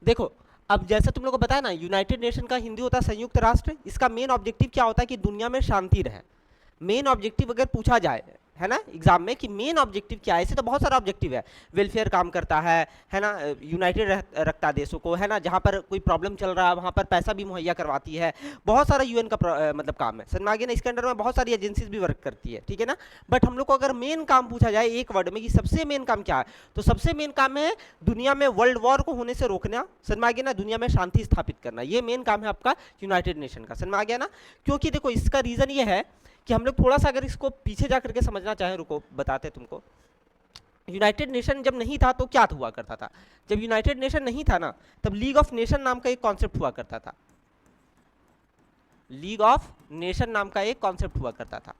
देखो, अब जैसे तुम लोग को बताया ना, यूनाइटेड नेशन का हिंदी होता है संयुक्त राष्ट्र। इसका मेन ऑब्जेक्टिव क्या होता है कि दुनिया में शांति रहे। मेन ऑब्जेक्टिव अगर पूछा जाए है ना एग्जाम में कि मेन ऑब्जेक्टिव क्या है, ऐसे तो बहुत सारा ऑब्जेक्टिव है। वेलफेयर काम करता है ना, यूनाइटेड रखता है देशों को, है ना, जहाँ पर कोई प्रॉब्लम चल रहा है वहाँ पर पैसा भी मुहैया करवाती है। बहुत सारा यूएन का मतलब काम है, समझ में आ गया ना। इसके अंडर में बहुत सारी एजेंसीज भी वर्क करती है, ठीक है ना। बट हम लोग को अगर मेन काम पूछा जाए एक वर्ड में कि सबसे मेन काम क्या है, तो सबसे मेन काम है दुनिया में वर्ल्ड वॉर को होने से रोकना, समझ में आ गया ना, दुनिया में शांति स्थापित करना। ये मेन काम है आपका यूनाइटेड नेशन का, समझ में आ गया ना। क्योंकि देखो इसका रीजन ये है कि हम लोग थोड़ा सा अगर इसको पीछे जा करके समझना चाहें, रुको बताते तुमको। यूनाइटेड नेशन जब नहीं था तो क्या हुआ करता था। जब यूनाइटेड नेशन नहीं था ना, तब लीग ऑफ नेशन नाम का एक कॉन्सेप्ट हुआ करता था। लीग ऑफ नेशन नाम का एक कॉन्सेप्ट हुआ करता था।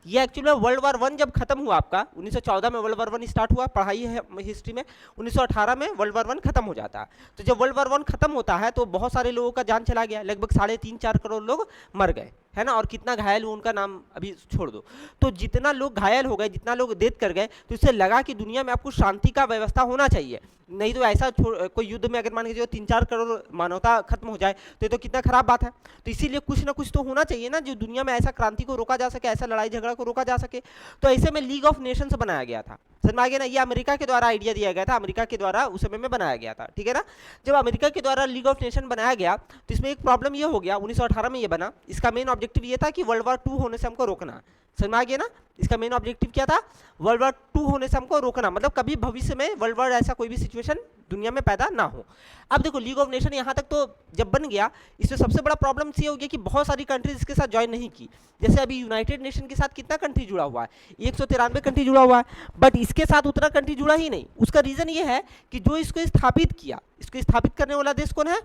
ये एक्चुअली वर्ल्ड वार वन जब खत्म हुआ, आपका 1914 में वर्ल्ड वार वन स्टार्ट हुआ, पढ़ाई है हिस्ट्री में। 1918 में वर्ल्ड वार वन खत्म हो जाता है। तो जब वर्ल्ड वार वन खत्म होता है तो बहुत सारे लोगों का जान चला गया, लगभग 3.5-4 करोड़ लोग मर गए, है ना। और कितना घायल हुआ उनका नाम अभी छोड़ दो। तो जितना लोग घायल हो गए, जितना लोग डेथ कर गए, तो इससे लगा कि दुनिया में आपको शांति का व्यवस्था होना चाहिए। नहीं तो ऐसा कोई युद्ध में अगर मान के जो 3-4 करोड़ मानवता खत्म हो जाए तो ये तो कितना खराब बात है। तो इसीलिए कुछ ना कुछ तो होना चाहिए ना, जो दुनिया में ऐसा क्रांति को रोका जा सके, ऐसा लड़ाई झगड़ा को रोका जा सके। तो ऐसे में लीग ऑफ नेशंस बनाया गया था, समझ में आ गया ना। ये अमेरिका के द्वारा आइडिया दिया गया था, अमेरिका के द्वारा उस समय में बनाया गया था, ठीक है ना। जब अमेरिका के द्वारा लीग ऑफ नेशन बनाया गया तो इसमें एक प्रॉब्लम ये हो गया, 1918 में ये बना। इसका मेन ऑब्जेक्टिव ये था कि वर्ल्ड वार 2 होने से हमको रोकना, समझ में आ गया ना। इसका मेन ऑब्जेक्टिव क्या था, वर्ल्ड वार 2 होने से हमको रोकना, मतलब कभी भविष्य में वर्ल्ड वार ऐसा कोई भी सिचुएशन दुनिया में पैदा ना हो। अब देखो लीग ऑफ नेशन यहाँ तक तो जब बन गया, इसमें सबसे बड़ा प्रॉब्लम ये हो गया कि बहुत सारी कंट्रीज इसके साथ ज्वाइन नहीं की। जैसे अभी यूनाइटेड नेशन के साथ कितना कंट्री जुड़ा हुआ है, 193 कंट्री जुड़ा हुआ है, बट इसके साथ उतना कंट्री जुड़ा ही नहीं। उसका रीजन ये है कि जो इसको स्थापित किया, इसको स्थापित करने वाला देश कौन है,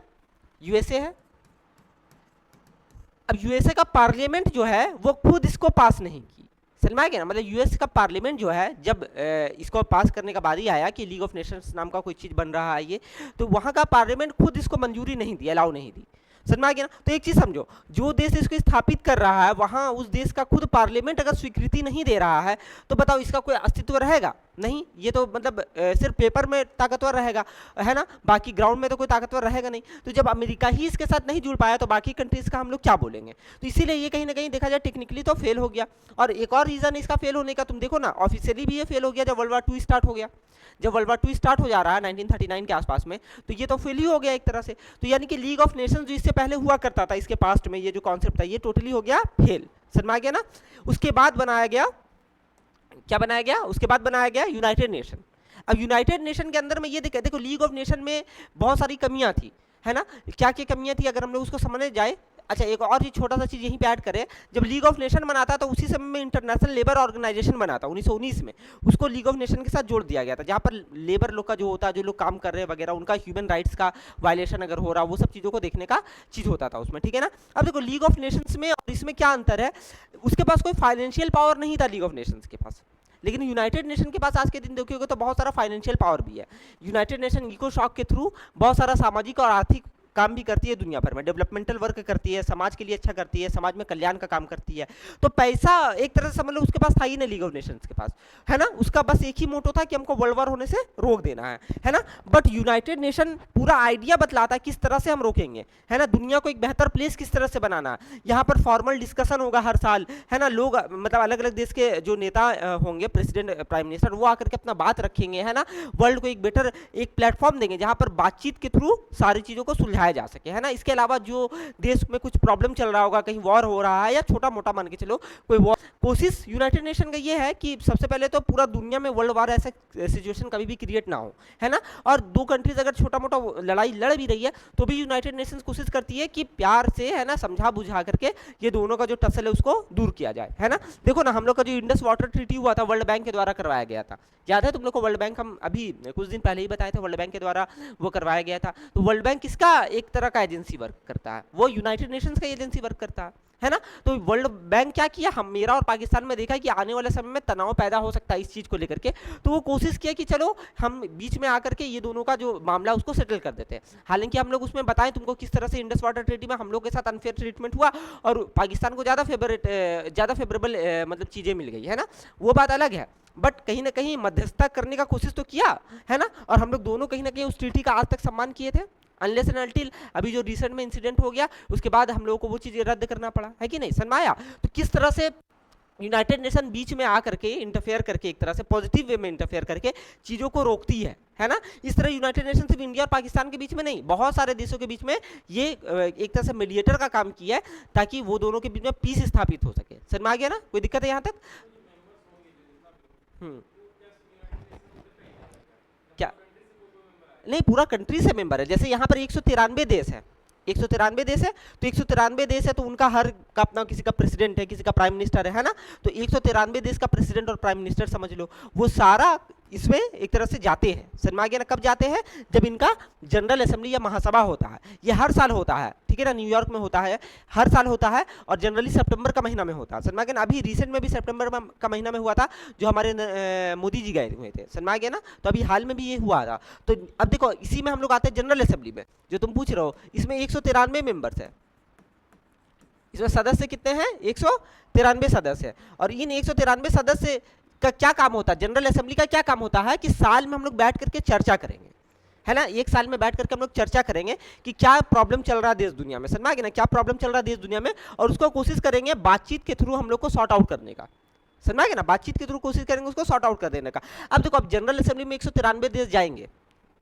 यूएसए है। अब यूएसए का पार्लियामेंट जो है वो खुद इसको पास नहीं की, समझ में आ गया ना। मतलब यूएस का पार्लियामेंट जो है जब इसको पास करने का बारी आया कि लीग ऑफ नेशंस नाम का कोई चीज़ बन रहा है ये, तो वहाँ का पार्लियामेंट खुद इसको मंजूरी नहीं दी, अलाउ नहीं दी, समझ में आ गया ना। तो एक चीज़ समझो, जो देश इसको स्थापित कर रहा है वहाँ उस देश का खुद पार्लियामेंट अगर स्वीकृति नहीं दे रहा है तो बताओ इसका कोई अस्तित्व रहेगा नहीं। ये तो मतलब सिर्फ पेपर में ताकतवर रहेगा, है ना, बाकी ग्राउंड में तो कोई ताकतवर रहेगा नहीं। तो जब अमेरिका ही इसके साथ नहीं जुड़ पाया तो बाकी कंट्रीज का हम लोग क्या बोलेंगे। तो इसीलिए ये कहीं ना कहीं देखा जाए टेक्निकली तो फेल हो गया। और एक और रीज़न इसका फेल होने का तुम देखो ना, ऑफिशियली भी ये फेल हो गया जब वर्ल्ड वार 2 स्टार्ट हो गया। जब वर्ल्ड वार 2 स्टार्ट हो जा रहा है 1939 के आसपास में, तो ये तो फेल ही हो गया एक तरह से। तो यानी कि लीग ऑफ नेशंस जो इससे पहले हुआ करता था इसके पास्ट में, ये जो कॉन्सेप्ट था ये टोटली हो गया फेल, समझ में आ गया ना। उसके बाद बनाया गया, क्या बनाया गया, उसके बाद बनाया गया यूनाइटेड नेशन। अब यूनाइटेड नेशन के अंदर में ये देखो लीग ऑफ नेशन में बहुत सारी कमियां थी, है ना। क्या क्या कमियां थी अगर हम लोग उसको समझने जाए। अच्छा एक और चीज छोटा सा चीज यहीं पे ऐड करें, जब लीग ऑफ नेशन बना था तो उसी समय में इंटरनेशनल लेबर ऑर्गेनाइजेशन बना था 1919 में, उसको लीग ऑफ नेशन के साथ जोड़ दिया गया था, जहाँ पर लेबर लोग का जो होता है, जो लोग काम कर रहे हैं वगैरह, उनका ह्यूमन राइट्स का वायलेशन अगर हो रहा, वो सब चीज़ों को देखने का चीज़ होता था उसमें, ठीक है ना। अब देखो लीग ऑफ नेशंस में और इसमें क्या अंतर है, उसके पास कोई फाइनेंशियल पावर नहीं था लीग ऑफ नेशंस के पास, लेकिन यूनाइटेड नेशन के पास आज के दिन देखिएगा तो बहुत सारा फाइनेंशियल पावर भी है। यूनाइटेड नेशन इको शॉक के थ्रू बहुत सारा सामाजिक और आर्थिक काम भी करती है दुनिया भर में, डेवलपमेंटल वर्क करती है, समाज के लिए अच्छा करती है, समाज में कल्याण का काम करती है। तो पैसा एक तरह से समझ लो उसके पास था ही नहीं लीग ऑफ नेशंस के पास, है ना। उसका बस एक ही मोटो था कि हमको वर्ल्ड वार होने से रोक देना है ना। बट यूनाइटेड नेशन पूरा आइडिया बतलाता है किस तरह से हम रोकेंगे, है ना, दुनिया को एक बेहतर प्लेस किस तरह से बनाना है। यहाँ पर फॉर्मल डिस्कशन होगा हर साल, है ना, लोग मतलब अलग अलग देश के जो नेता होंगे, प्रेसिडेंट प्राइम मिनिस्टर, वो आकर के अपना बात रखेंगे, है ना, वर्ल्ड को एक बेटर एक प्लेटफॉर्म देंगे जहाँ पर बातचीत के थ्रू सारी चीज़ों को सुलझाया जा सके, है ना। इसके अलावा जो देश में कुछ प्रॉब्लम चल रहा होगा, कहीं वॉर हो रहा है या छोटा मोटा मान के चलो कोई वॉर, कोशिश यूनाइटेड नेशन का ये है कि सबसे पहले तो पूरा दुनिया में वर्ल्ड वार ऐसा सिचुएशन कभी भी क्रिएट ना हो, है ना। और दो कंट्रीज अगर छोटा मोटा लड़ाई लड़ भी रही है तो भी यूनाइटेड नेशंस कोशिश करती है कि प्यार से, है ना, समझा बुझा करके ये दोनों का जो टसल है उसको दूर किया जाए, है ना। देखो ना हम लोग का जो इंडस वाटर ट्रीटी हुआ था वर्ल्ड बैंक के द्वारा करवाया गया था, याद है तुम लोग को। वर्ल्ड बैंक हम अभी कुछ दिन पहले ही बताए थे, वर्ल्ड बैंक के द्वारा वो करवाया गया था। तो वर्ल्ड बैंक किसका एक तरह का एजेंसी वर्क करता है, वो यूनाइटेड नेशंस का एजेंसी वर्क करता है ना। तो वर्ल्ड बैंक क्या किया, हम मेरा और पाकिस्तान में देखा कि आने वाले समय में तनाव पैदा हो सकता है इस चीज़ को लेकर के, तो वो कोशिश किया कि चलो हम बीच में आकर के ये दोनों का जो मामला उसको सेटल कर देते हैं। हालांकि हम लोग उसमें बताएं तुमको किस तरह से इंडस वाटर ट्रीटी में हम लोग के साथ अनफेयर ट्रीटमेंट हुआ और पाकिस्तान को ज़्यादा फेवरेबल मतलब चीज़ें मिल गई, है ना, वो बात अलग है। बट कहीं ना कहीं मध्यस्थता करने का कोशिश तो किया, है ना, और हम लोग दोनों कहीं ना कहीं उस ट्रीटी का आज तक सम्मान किए थे, अनलेस एंड अनटिल अभी जो रिसेंट में इंसिडेंट हो गया उसके बाद हम लोगों को वो चीज़ रद्द करना पड़ा, है कि नहीं, समझ में आया। तो किस तरह से यूनाइटेड नेशन बीच में आकर के इंटरफेयर करके, एक तरह से पॉजिटिव वे में इंटरफेयर करके चीज़ों को रोकती है ना। इस तरह यूनाइटेड नेशन सिर्फ इंडिया और पाकिस्तान के बीच में नहीं, बहुत सारे देशों के बीच में ये एक तरह से मीडिएटर का काम किया है, ताकि वो दोनों के बीच में पीस स्थापित हो सके। समझ में आ गया ना, कोई दिक्कत है यहाँ तक? क्या नहीं, पूरा कंट्री से मेंबर है। जैसे यहाँ पर 193 देश है, 193 देश है, तो 193 देश है तो उनका हर का अपना, किसी का प्रेसिडेंट है, किसी का प्राइम मिनिस्टर है ना। तो 193 देश का प्रेसिडेंट और प्राइम मिनिस्टर समझ लो, वो सारा इसमें एक तरह से जाते हैं। समझ में आ गया ना, कब जाते हैं? जब इनका जनरल असेंबली या महासभा होता है। ये हर साल होता है, ठीक है ना, न्यूयॉर्क में होता है, हर साल होता है, और जनरली सितंबर का महीना में होता है। समझ में आ गया ना। अभी रिसेंट में भी सितंबर का महीना में हुआ था, जो हमारे मोदी जी गए हुए थे। समझ में आ गया ना। तो अभी हाल में भी ये हुआ था। तो अब देखो, इसी में हम लोग आते हैं जनरल असेंबली में, जो तुम पूछ रहे हो। इसमें 193 मेंबर्स है। इसमें सदस्य कितने हैं? 193 सदस्य है। और इन 193 सदस्य का क्या काम होता है? जनरल असेंबली का क्या काम होता है कि साल में हम लोग बैठ करके चर्चा करेंगे, है ना। एक साल में बैठ करके हम लोग चर्चा करेंगे कि क्या प्रॉब्लम चल रहा है देश दुनिया में, समझ में आ गया ना, क्या प्रॉब्लम चल रहा है देश दुनिया में, और उसको कोशिश करेंगे बातचीत के थ्रू हम लोग को सॉर्ट आउट करने का। समझ में आ गया ना, बातचीत के थ्रू कोशिश करेंगे उसको सॉर्ट आउट कर देने का। अब देखो, अब जनरल असेंबली में 193 देश जाएंगे,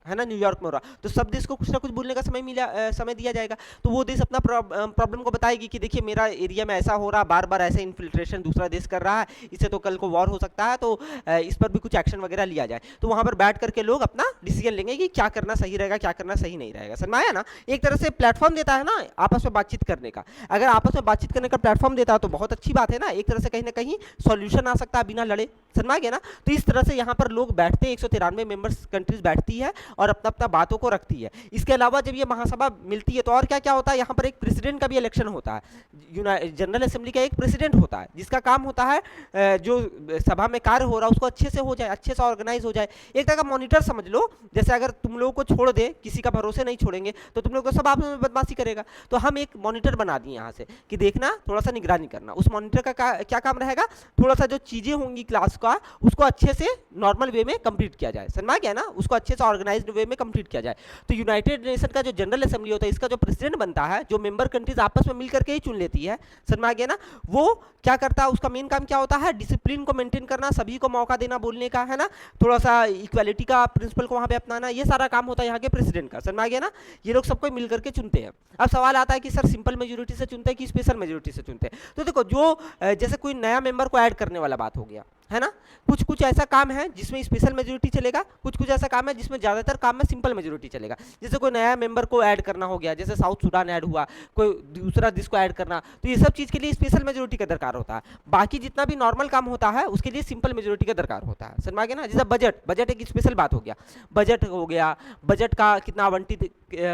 है ना, न्यूयॉर्क में हो रहा, तो सब देश को कुछ ना कुछ बोलने का समय दिया जाएगा। तो वो देश अपना प्रॉब्लम को बताएगी कि देखिए मेरा एरिया में ऐसा हो रहा, बार बार ऐसे इन्फिल्ट्रेशन दूसरा देश कर रहा है, इससे तो कल को वॉर हो सकता है, तो इस पर भी कुछ एक्शन वगैरह लिया जाए। तो वहाँ पर बैठ करके लोग अपना डिसीजन लेंगे कि क्या करना सही रहेगा, क्या करना सही नहीं रहेगा। समझ में आया ना। एक तरह से प्लेटफॉर्म देता है ना आपस में बातचीत करने का। अगर आपस में बातचीत करने का प्लेटफॉर्म देता है तो बहुत अच्छी बात है ना, एक तरह से कहीं ना कहीं सॉल्यूशन आ सकता है बिना लड़े। समझ में आ गया ना। तो इस तरह से यहाँ पर लोग बैठते हैं, 193 मेंबर्स कंट्रीज बैठती है और अपना अपना बातों को रखती है। इसके अलावा जब ये महासभा मिलती है तो और क्या क्या होता है, यहाँ पर एक प्रेसिडेंट का भी इलेक्शन होता है। जनरल असेंबली का एक प्रेसिडेंट होता है, जिसका काम होता है जो सभा में कार्य हो रहा है उसको अच्छे से हो जाए, अच्छे से ऑर्गेनाइज हो जाए। एक तरह का मॉनिटर समझ लो। जैसे अगर तुम लोगों को छोड़ दे, किसी का भरोसे नहीं छोड़ेंगे, तो तुम लोग को सब आपस में बदमाशी करेगा। तो हम एक मॉनिटर बना दिए यहाँ से कि देखना, थोड़ा सा निगरानी करना। उस मॉनिटर का क्या काम रहेगा? थोड़ा सा जो चीजें होंगी क्लास का, उसको अच्छे से नॉर्मल वे में कंप्लीट किया जाए। समझ में आ गया ना, उसको अच्छे से ऑर्गेनाइज्ड वे में कंप्लीट किया जाए। तो यूनाइटेड नेशन का जो जनरल असेंबली होता है, इसका जो प्रेसिडेंट बनता है, जो मेंबर कंट्रीज आपस में मिलकर के ही चुन लेती है, समझ में आ गया ना, वो क्या करता है, उसका मेन काम क्या होता है? डिसिप्लिन को मेंटेन करना, सभी को मौका देना बोलने का, है ना, थोड़ा सा इक्वालिटी का प्रिंसिपल को वहां पे अपनाना, ये सारा काम होता है यहाँ के प्रेसिडेंट का। समझ में आ गया ना। ये लोग सबको मिलकर के चुनते हैं। अब सवाल आता है कि सर सिंपल मेजोरिटी से चुनते हैं कि स्पेशल मेजोरिटी से चुनते हैं? तो देखो, जो जैसे कोई नया मेंबर को ऐड करने वाला बात हो गया, है ना, कुछ कुछ ऐसा काम है जिसमें स्पेशल मेजोरिटी चलेगा, कुछ कुछ ऐसा काम है जिसमें ज्यादातर काम में सिंपल मेजोरिटी चलेगा। जैसे कोई नया मेंबर को ऐड करना हो गया, जैसे साउथ सूडान ऐड हुआ, कोई दूसरा देश को ऐड करना, तो ये सब चीज के लिए स्पेशल मेजोरिटी का दरकार होता है। बाकी जितना भी नॉर्मल काम होता है उसके लिए सिंपल मेजोरिटी का दरकार होता है। समझ में आ गया ना। जैसे बजट एक स्पेशल बात हो गया, बजट हो गया, बजट का कितना आवंटित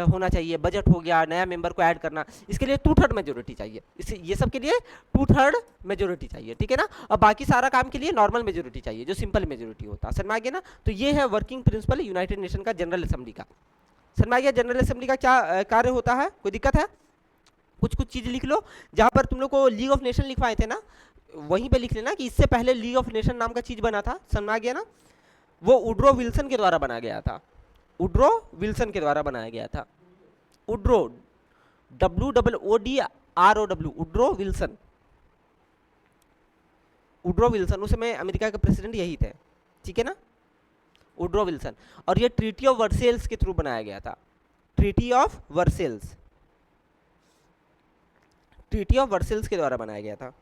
होना चाहिए, बजट हो गया, नया मेंबर को ऐड करना, इसके लिए 2/3 मेजोरिटी चाहिए। ये सब के लिए 2/3 मेजोरिटी चाहिए, ठीक है ना। और बाकी सारा काम के लिए नॉर्मल मेजोरिटी चाहिए, जो सिंपल मेजोरिटी होता है। समझ में आ गया ना। तो ये है वर्किंग प्रिंसिपल यूनाइटेड नेशन का जनरल असेंबली का। समझ में आ गया जनरल असेंबली का क्या कार्य होता है? कोई दिक्कत है? कुछ कुछ चीज लिख लो। जहां पर तुम लोग को लीग ऑफ नेशन लिखवाए थे ना, वहीं पे लिख लेना कि इससे पहले लीग ऑफ नेशन नाम का चीज बना था। समझ में आ गया ना। वो वुड्रो विल्सन के द्वारा बनाया गया था। वुड्रो विल्सन के द्वारा बनाया गया था। Woodrow, WOODROW, Woodrow Wilson. Woodrow Wilson उस समय अमेरिका के प्रेसिडेंट यही थे, ठीक है ना, वुड्रो विल्सन। और ये ट्रीटी ऑफ वर्सेल्स के थ्रू बनाया गया था। Treaty of Versailles, treaty of Versailles के द्वारा बनाया गया था।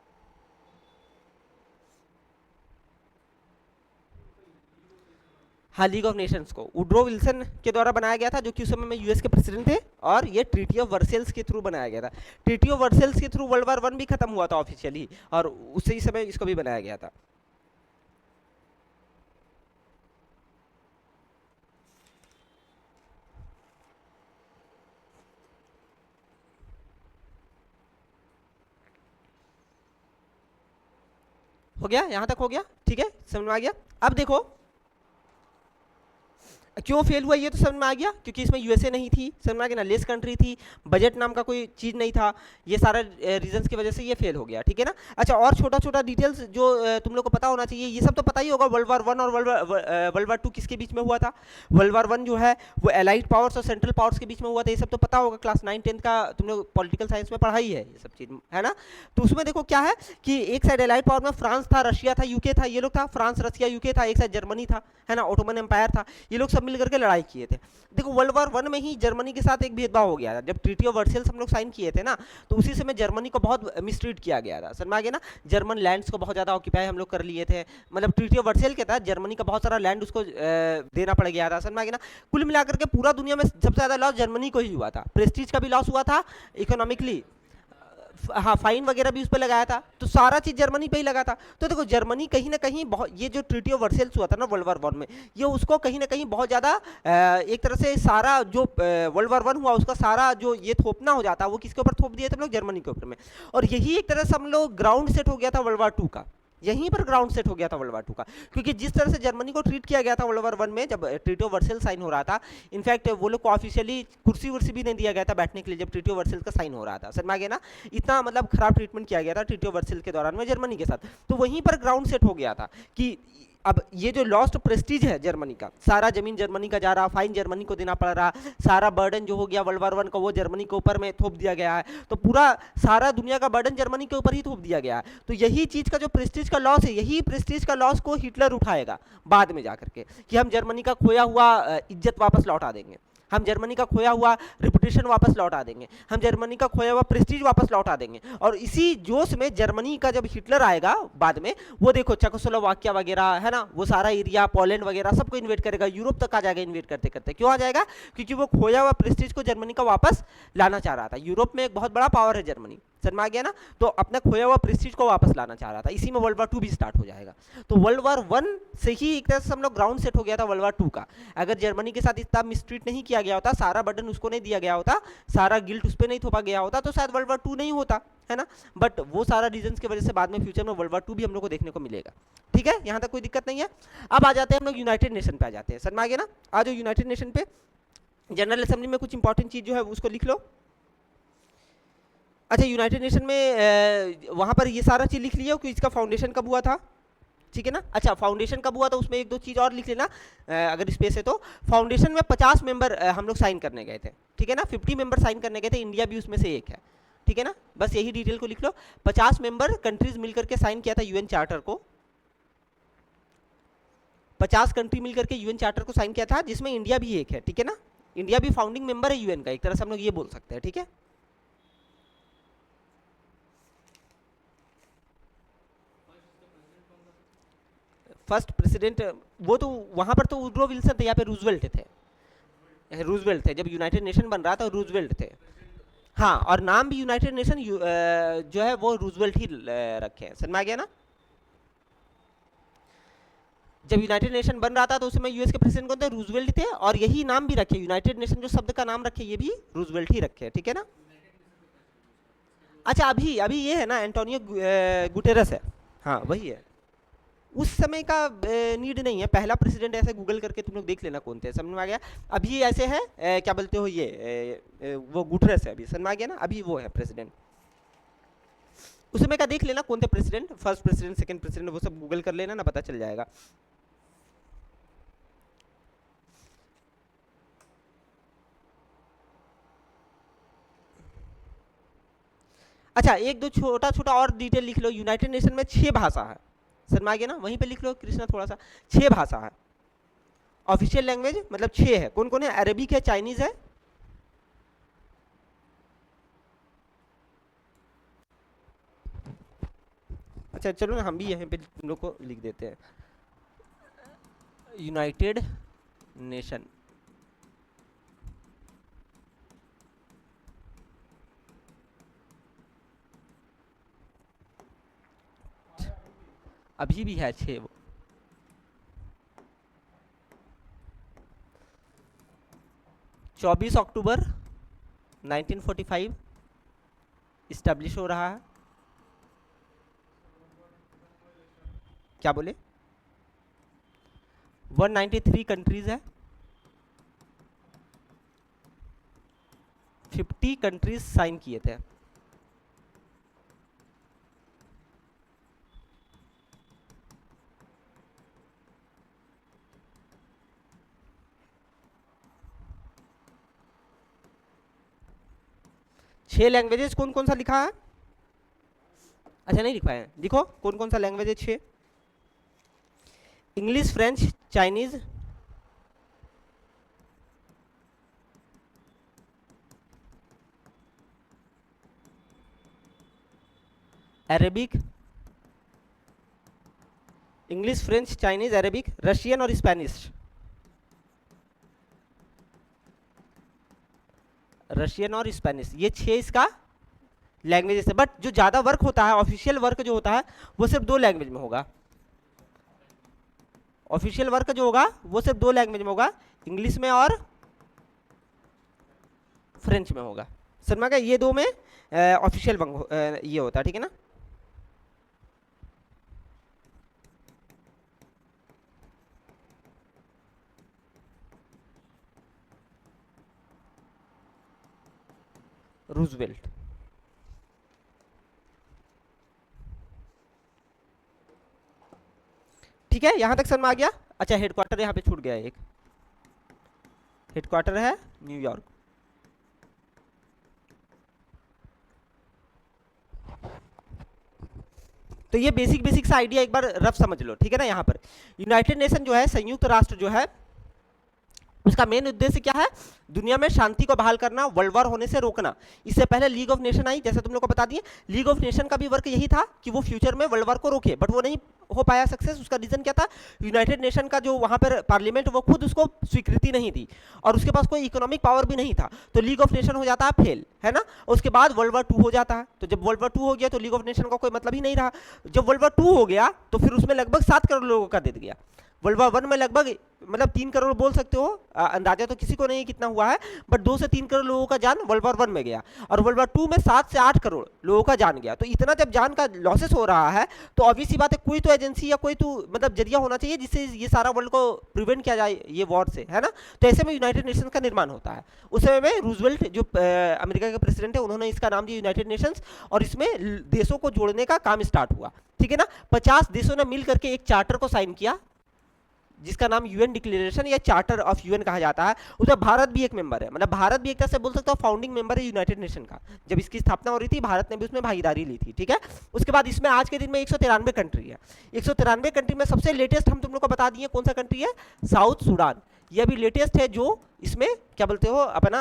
हाँ, लीग ऑफ नेशंस को वुड्रो विल्सन के द्वारा बनाया गया था, जो कि उस समय में यूएस के प्रेसिडेंट थे, और ये ट्रीटी ऑफ वर्सेल्स के थ्रू बनाया गया था। ट्रीटी ऑफ वर्सेल्स के थ्रू वर्ल्ड वार 1 भी खत्म हुआ था ऑफिशियली, और उसी समय इसको भी बनाया गया था। हो गया, यहां तक हो गया, ठीक है, समझ में आ गया। अब देखो, क्यों फेल हुआ ये तो समझ में आ गया, क्योंकि इसमें यूएसए नहीं थी, समझ में आ गया ना, लेस कंट्री थी, बजट नाम का कोई चीज़ नहीं था, ये सारा रीजंस की वजह से ये फेल हो गया, ठीक है ना। अच्छा, और छोटा छोटा डिटेल्स जो तुम लोग को पता होना चाहिए, ये सब तो पता ही होगा, वर्ल्ड वार वन और वर्ल्ड वार टू किसके बीच में हुआ था। वर्ल्ड वार वन जो है वो एलाइड पावर्स और सेंट्रल पावर्स के बीच में हुआ था, ये सब तो पता होगा, क्लास 9-10 का तुम लोग पॉलिटिकल साइंस में पढ़ाई है ये सब चीज़, है ना। तो उसमें देखो क्या है कि एक साइड एलाइड पावर में फ्रांस था, रशिया था, यूके था, ये लोग था, फ्रांस रशिया यूके था, एक साइड जर्मनी था, है ना, ऑटोमन एम्पायर था, ये लोग सब मिलकर के लड़ाई किए थे। देखो वर्ल्ड वार वन में ही जर्मनी के साथ एक भेदभाव हो गया था, जब ट्रीटी ऑफ वर्सेल्स हम लोग साइन किए थे ना, तो उसी समय जर्मनी को बहुत मिसट्रीट किया गया था, समझ में आ गया ना। जर्मन लैंड्स को बहुत ज़्यादा ऑक्यूपाई हम लोग कर लिए थे, मतलब ट्रीटी ऑफ वर्सेल के तहत जर्मनी का बहुत सारा लैंड उसको देना पड़ गया था, समझ में आ गया ना। कुल मिलाकर के पूरा दुनिया में सबसे ज़्यादा लॉस जर्मनी को ही हुआ था, प्रेस्टीज का भी लॉस हुआ था, इकोनॉमिकली, हाँ, फाइन वगैरह भी उस पर लगाया था, तो सारा चीज जर्मनी पे ही लगा था। तो देखो जर्मनी कहीं ना कहीं बहुत, ये जो ट्रीटी ऑफ वर्सेल्स हुआ था ना वर्ल्ड वार वन में, ये उसको कहीं ना कहीं बहुत ज्यादा एक तरह से सारा जो वर्ल्ड वार वन हुआ उसका सारा जो ये थोपना हो जाता, वो किसके ऊपर थोप दिए थे हम लोग, जर्मनी के ऊपर में। और यही एक तरह से हम लोग ग्राउंड सेट हो गया था वर्ल्ड वार टू का, यहीं पर ग्राउंड सेट हो गया था वर्ल्ड वार टू का, क्योंकि जिस तरह से जर्मनी को ट्रीट किया गया था वर्ल्ड वार वन में जब ट्रीटी ऑफ वर्सेल साइन हो रहा था, इनफैक्ट वो लोग को ऑफिशियली कुर्सी वुर्सी भी नहीं दिया गया था बैठने के लिए जब ट्रीटी ऑफ वर्सेल का साइन हो रहा था, समझ में आ गया ना। इतना मतलब खराब ट्रीटमेंट किया गया था ट्रीटी ऑफ वर्सेल के दौरान में जर्मनी के साथ। तो वहीं पर ग्राउंड सेट हो गया था कि अब ये जो लॉस्ट प्रेस्टीज है जर्मनी का, सारा जमीन जर्मनी का जा रहा, फाइन जर्मनी को देना पड़ रहा, सारा बर्डन जो हो गया वर्ल्ड वार वन का वो जर्मनी के ऊपर में थोप दिया गया है, तो पूरा सारा दुनिया का बर्डन जर्मनी के ऊपर ही थोप दिया गया है। तो यही चीज़ का जो प्रेस्टीज का लॉस है, यही प्रेस्टीज का लॉस को हिटलर उठाएगा बाद में जाकर के, कि हम जर्मनी का खोया हुआ इज्जत वापस लौटा देंगे, हम जर्मनी का खोया हुआ रिपुटेशन वापस लौटा देंगे, हम जर्मनी का खोया हुआ प्रेस्टीज वापस लौटा देंगे। और इसी जोश में जर्मनी का जब हिटलर आएगा बाद में, वो देखो चेकोस्लोवाकिया वगैरह है ना, वो सारा एरिया पोलैंड वगैरह सबको इन्वेट करेगा, यूरोप तक आ जाएगा इन्वेट करते करते। क्यों आ जाएगा? क्योंकि वो खोया हुआ प्रेस्टीज को जर्मनी का वापस लाना चाह रहा था। यूरोप में एक बहुत बड़ा पावर है जर्मनी, समझ में आ गया ना। तो अपना खोया हुआ प्रेस्टीज को वापस लाना चाह रहा था, इसी में वर्ल्ड वार टू भी स्टार्ट हो जाएगा। तो वर्ल्ड वार वन से ही एक तरह से हम लोग ग्राउंड सेट हो गया था वर्ल्ड वार टू का। अगर जर्मनी के साथ इतना मिसट्रीट नहीं किया गया होता, सारा बर्डन उसको नहीं दिया गया होता, सारा गिल्ट उस पर नहीं थोपा गया होता, तो शायद वर्ल्ड वार टू नहीं होता, है ना। बट वो सारा रीजंस की वजह से बाद में फ्यूचर में वर्ल्ड वार टू भी हम लोग को देखने को मिलेगा। ठीक है, यहाँ तक कोई दिक्कत नहीं है। अब आ जाते हैं हम लोग यूनाइटेड नेशन पे आ जाते हैं, समझ में आ गया ना। आज यूनाइटेड नेशन पे जनरल असेंबली में कुछ इंपॉर्टेंट चीज जो है उसको लिख लो। अच्छा, यूनाइटेड नेशन में वहाँ पर ये सारा चीज़ लिख लिया कि इसका फाउंडेशन कब हुआ था, ठीक है ना। अच्छा, फाउंडेशन कब हुआ था उसमें एक दो चीज़ और लिख लेना अगर स्पेस है तो। फाउंडेशन में 50 मेंबर हम लोग साइन करने गए थे, ठीक है ना, 50 मेंबर साइन करने गए थे, इंडिया भी उसमें से एक है, ठीक है ना। बस यही डिटेल को लिख लो, 50 मेंबर कंट्रीज मिलकर के साइन किया था यूएन चार्टर को, 50 कंट्री मिलकर के यूएन चार्टर को साइन किया था, जिसमें इंडिया भी एक है, ठीक है ना। इंडिया भी फाउंडिंग मेंबर है यूएन का, एक तरह से हम लोग ये बोल सकते हैं, ठीक है। फर्स्ट प्रेसिडेंट वो तो वहां पर तो वुड्रो विल्सन थे, यहाँ पे रूजवेल्ट थे, रूजवेल्ट थे जब यूनाइटेड नेशन बन रहा था, रूजवेल्ट थे। हाँ, और नाम भी यूनाइटेड नेशन जो है वो रूजवेल्ट ही रखे हैं, समझ में आ गया ना। जब यूनाइटेड नेशन बन रहा था तो उसमें यूएस के प्रेसिडेंट कौन थे? रूजवेल्ट थे, और यही नाम भी रखे, यूनाइटेड नेशन जो शब्द का नाम रखे ये भी रूजवेल्ट ही रखे, ठीक है ना। अच्छा, अभी अभी ये है ना एंटोनियो गुटेरस है, हाँ वही है। उस समय का नीड नहीं है, पहला प्रेसिडेंट ऐसे गूगल करके तुम लोग देख लेना कौन थे, समझ में आ गया। अभी ऐसे है क्या बोलते हो ये वो गुटरेस है, अभी समझ में आ गया ना, अभी वो है प्रेसिडेंट। उस समय का देख लेना कौन थे president, first president, second president, वो सब गूगल कर लेना ना, पता चल जाएगा। अच्छा, एक दो छोटा छोटा और डिटेल लिख लो। यूनाइटेड नेशन में 6 भाषा है, समझ में आ गया ना, वहीं पे लिख लो कृष्णा थोड़ा सा। 6 भाषा है ऑफिशियल लैंग्वेज, मतलब 6 है। कौन कौन है? अरबिक है, चाइनीज है, अच्छा चलो ना हम भी यहाँ पे तुम लोग को लिख देते हैं। यूनाइटेड नेशन अभी भी है 6 वो। 24 अक्टूबर 1945 इस्टेब्लिश हो रहा है। क्या बोले? 193 कंट्रीज है, 50 कंट्रीज साइन किए थे। छह लैंग्वेजेस कौन कौन सा लिखा है? अच्छा नहीं लिखा है, लिखो कौन कौन सा लैंग्वेज है। छह, English, French, Chinese, Arabic, English, French, Chinese, Arabic, Russian और स्पेनिश। रशियन और स्पेनिश, ये छह इसका लैंग्वेजेस है। बट जो ज्यादा वर्क होता है, ऑफिशियल वर्क जो होता है, वो सिर्फ दो लैंग्वेज में होगा। ऑफिशियल वर्क जो होगा वो सिर्फ दो लैंग्वेज में होगा, इंग्लिश में और फ्रेंच में होगा। समझ में, ये दो में ऑफिशियल ये होता है, ठीक है ना। रूजवेल्ट, ठीक है, यहां तक समझ में आ गया। अच्छा, हेडक्वार्टर यहाँ पे छूट गया एक, हेडक्वार्टर है न्यूयॉर्क। तो ये बेसिक बेसिक सा आइडिया एक बार रफ समझ लो, ठीक है ना। यहाँ पर यूनाइटेड नेशन जो है, संयुक्त राष्ट्र जो है, उसका मेन उद्देश्य क्या है? दुनिया में शांति को बहाल करना, वर्ल्ड वॉर होने से रोकना। इससे पहले लीग ऑफ नेशन आई, जैसे तुम लोग को बता दिए। लीग ऑफ नेशन का भी वर्क यही था कि वो फ्यूचर में वर्ल्ड वॉर को रोके, बट वो नहीं हो पाया सक्सेस। उसका रीजन क्या था? यूनाइटेड नेशन का जो वहां पर पार्लियामेंट, वो खुद उसको स्वीकृति नहीं थी और उसके पास कोई इकोनॉमिक पावर भी नहीं था। तो लीग ऑफ नेशन हो जाता है फेल, है ना। उसके बाद वर्ल्ड वॉर 2 हो जाता है। तो जब वर्ल्ड वॉर 2 हो गया तो लीग ऑफ नेशन का कोई मतलब ही नहीं रहा। जब वर्ल्ड वॉर 2 हो गया तो फिर उसमें लगभग 7 करोड़ लोगों का दे दिया। वर्ल्ड वॉर 1 में लगभग मतलब 3 करोड़ बोल सकते हो, अंदाजा तो किसी को नहीं कितना हुआ है, बट 2 से 3 करोड़ लोगों का जान वर्ल्ड वॉर 1 में गया। और वर्ल्ड वॉर 2 में 7 से 8 करोड़ लोगों का जान गया। तो इतना जब जान का लॉसेस हो रहा है तो ऑब्वियस सी बात है, कोई तो एजेंसी या कोई तो मतलब जरिया होना चाहिए जिससे ये सारा वर्ल्ड को प्रिवेंट किया जाए ये वॉर से, है ना। तो ऐसे में यूनाइटेड नेशन का निर्माण होता है। उस समय में रूजवेल्ट जो अमेरिका के प्रेसिडेंट है, उन्होंने इसका नाम दिया यूनाइटेड नेशंस, और इसमें देशों को जोड़ने का काम स्टार्ट हुआ, ठीक है ना। 50 देशों ने मिल करके एक चार्टर को साइन किया, जिसका नाम यूएन डिक्लेरेशन या चार्टर ऑफ यूएन कहा जाता है। उसमें भारत भी एक मेंबर है, मतलब भारत भी एक तरह से बोल सकते हो फाउंडिंग मेंबर है यूनाइटेड नेशन का। जब इसकी स्थापना हो रही थी, भारत ने भी उसमें भागीदारी ली थी, ठीक है। उसके बाद इसमें आज के दिन में 193 कंट्री है। 193 कंट्री में सबसे लेटेस्ट हम तुम लोग को बता दिए कौन सा कंट्री है, साउथ सूडान। ये अभी लेटेस्ट है जो इसमें क्या बोलते हो अपना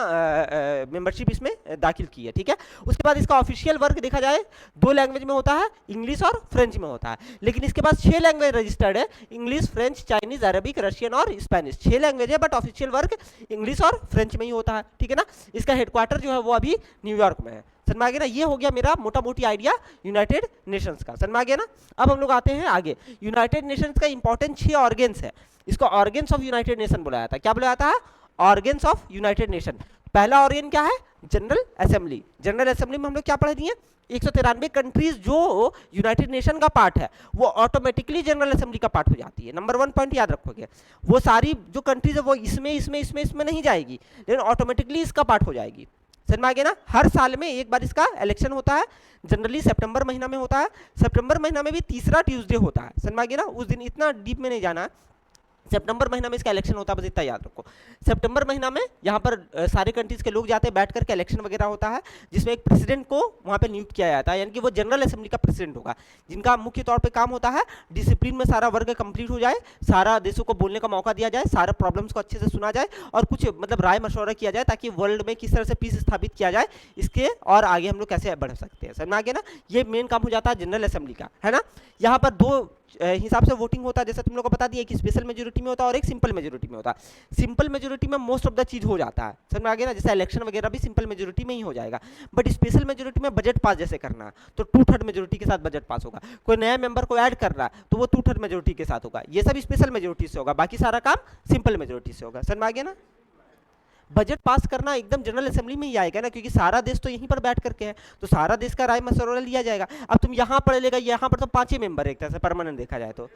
मेंबरशिप इसमें दाखिल की है, ठीक है। उसके बाद इसका ऑफिशियल वर्क देखा जाए 2 लैंग्वेज में होता है, इंग्लिश और फ्रेंच में होता है। लेकिन इसके पास 6 लैंग्वेज रजिस्टर्ड है, English, French, Chinese, Arabic, Russian और स्पेनिश। 6 लैंग्वेज है, बट ऑफिशियल वर्क इंग्लिश और फ्रेंच में ही होता है, ठीक है ना। इसका हेडक्वार्टर जो है वो अभी न्यूयॉर्क में है। समझ में आ गया ना। ये हो गया मेरा मोटा मोटी आइडिया यूनाइटेड नेशंस का, समझ में आ गया ना। अब हम लोग आते हैं आगे। यूनाइटेड नेशंस का इंपॉर्टेंट 6 ऑर्गेन्स है। इसको ऑर्गेन्स ऑफ यूनाइटेड नेशन बुलाया जाता है। क्या बुलाया जाता है? Organs of United nation. पहला ऑर्गेन क्या है? General assembly. जनरल असेंबली में हम लोग क्या पढ़ दिए? 193 कंट्रीज जो यूनाइटेड नेशन का पार्ट है वो ऑटोमेटिकली जनरल असेंबली का पार्ट हो जाती है। नंबर 1 पॉइंट याद रखोगे, वो सारी जो कंट्रीज है वो इसमें नहीं जाएगी, लेकिन ऑटोमेटिकली इसका पार्ट हो जाएगी। समझ में आ गया ना। हर साल में एक बार इसका इलेक्शन होता है, जनरली सितंबर महीना में होता है। सितंबर महीना में भी तीसरा ट्यूसडे होता है। समझ में आ गया ना। उस दिन इतना डीप में नहीं जाना है। सितंबर महीना में इसका इलेक्शन होता है, बस इतना याद रखो। सितंबर महीना में यहाँ पर सारे कंट्रीज के लोग जाते हैं, बैठ करके इलेक्शन वगैरह होता है, जिसमें एक प्रेसिडेंट को वहाँ पे नियुक्त किया जाता है, यानी कि वो जनरल असेंबली का प्रेसिडेंट होगा, जिनका मुख्य तौर पे काम होता है डिसिप्लिन में सारा वर्ग कंप्लीट हो जाए, सारा देशों को बोलने का मौका दिया जाए, सारे प्रॉब्लम्स को अच्छे से सुना जाए और कुछ मतलब राय मशवरा किया जाए, ताकि वर्ल्ड में किस तरह से पीस स्थापित किया जाए, इसके और आगे हम लोग कैसे बढ़ सकते हैं। समझ में आ गया ना। ये मेन काम हो जाता है जनरल असेंबली का, है ना। यहाँ पर 2 हिसाब से वोटिंग होता है, जैसे तुम लोग को बता दिया कि स्पेशल मेजोरिटी में होता है और एक सिंपल मेजोरिटी में होता है। सिंपल मेजोरिटी में मोस्ट ऑफ द चीज हो जाता है। समझ में आ गया ना। जैसे इलेक्शन वगैरह भी सिंपल मेजोरिटी में ही हो जाएगा, बट स्पेशल मेजोरिटी में बजट पास जैसे करना है तो 2/3 मेजोरिटी के साथ बजट पास होगा। कोई नया मेंबर को ऐड कर रहा है तो वो 2/3 मेजोरिटी के साथ होगा। ये सब स्पेशल मेजोरिटी से होगा, बाकी सारा काम सिंपल मेजोरिटी से होगा। समझ में आ गया ना। बजट पास करना एकदम जनरल असेंबली में ही आएगा ना, क्योंकि सारा देश तो यहीं पर बैठ करके है, तो सारा देश का राय मशवरा लिया जाएगा। अब तुम यहाँ पढ़ लेगा, यहाँ पर तो 5 ही मेंबर एक तरह से परमानेंट देखा जाए तो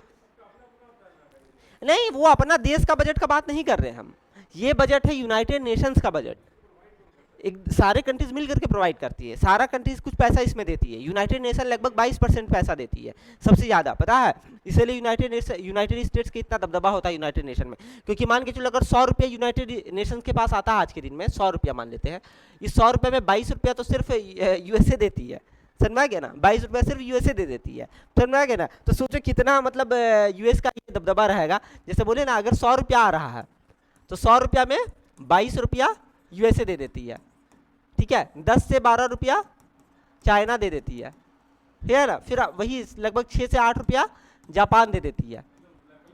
नहीं, वो अपना देश का बजट का बात नहीं कर रहे हम। ये बजट है यूनाइटेड नेशंस का बजट। एक सारे कंट्रीज मिल करके प्रोवाइड करती है, सारा कंट्रीज कुछ पैसा इसमें देती है। यूनाइटेड नेशन लगभग 22% पैसा देती है, सबसे ज़्यादा, पता है। इसलिए यूनाइटेड स्टेट्स का इतना दबदबा होता है यूनाइटेड नेशन में, क्योंकि मान के चलो अगर 100 रुपया यूनाइटेड नेशन के पास आता है आज के दिन में, 100 रुपया मान लेते हैं, इस 100 रुपये में 22 रुपया तो सिर्फ यूएसए देती है, समझ में आ गया ना। 22 रुपया सिर्फ यूएसए दे देती है, समझ में आ गया ना। तो सोचो कितना मतलब यूएस का ये दबदबा रहेगा। जैसे बोले ना, अगर 100 रुपया आ रहा है तो 100 रुपया में 22 रुपया यूएसए दे देती है, ठीक है। 10 से 12 रुपया चाइना दे देती है ना। फिर वही लगभग 6 से 8 रुपया जापान दे देती है।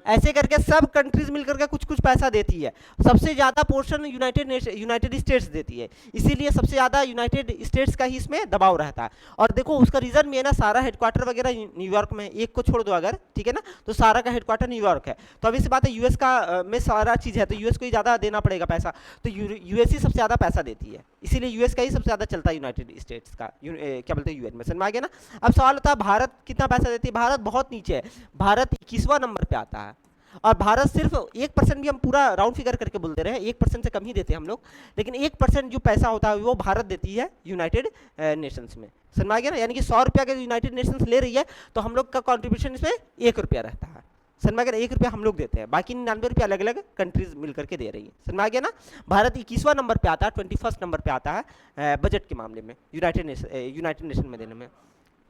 ऐसे करके सब कंट्रीज मिलकर के कुछ कुछ पैसा देती है। सबसे ज़्यादा पोर्शन यूनाइटेड स्टेट्स देती है, इसीलिए सबसे ज़्यादा यूनाइटेड स्टेट्स का ही इसमें दबाव रहता है। और देखो उसका रीज़न भी है ना, सारा हेडक्वार्टर वगैरह न्यूयॉर्क में, एक को छोड़ दो अगर, ठीक है ना, तो सारा का हेडक्वार्टर न्यूयॉर्क है। तो अभी से बात है, यूएस का में सारा चीज़ है, तो यूएस को ही ज़्यादा देना पड़ेगा पैसा, तो यूएस ही सबसे ज़्यादा पैसा देती है, इसीलिए यूएस का ही सबसे ज़्यादा चलता है यूनाइटेड स्टेट्स का, क्या बोलते हैं, यूएन में। समझ में आ गया ना। अब सवाल होता है भारत कितना पैसा देती है। भारत बहुत नीचे है, भारत 21वां नंबर पर आता है। और भारत सिर्फ 1% भी, हम पूरा राउंड फिगर करके बोलते रहे, 1% से कम ही देते हैं हम लोग, लेकिन 1% जो पैसा होता है वो भारत देती है यूनाइटेड नेशंस में। समझ में आ गया ना। यानी कि 100 रुपया अगर यूनाइटेड नेशंस ले रही है तो हम लोग का कॉन्ट्रीब्यूशन इसमें 1 रुपया रहता है। समझ में आ गया, 1 रुपया हम लोग देते हैं, बाकी 99 रुपया अलग अलग कंट्रीज मिल करके दे रही है। समझ में आ गया ना। भारत 21वां नंबर पे आता है, 21st नंबर पे आता है बजट के मामले में, यूनाइटेड नेशन में देने में।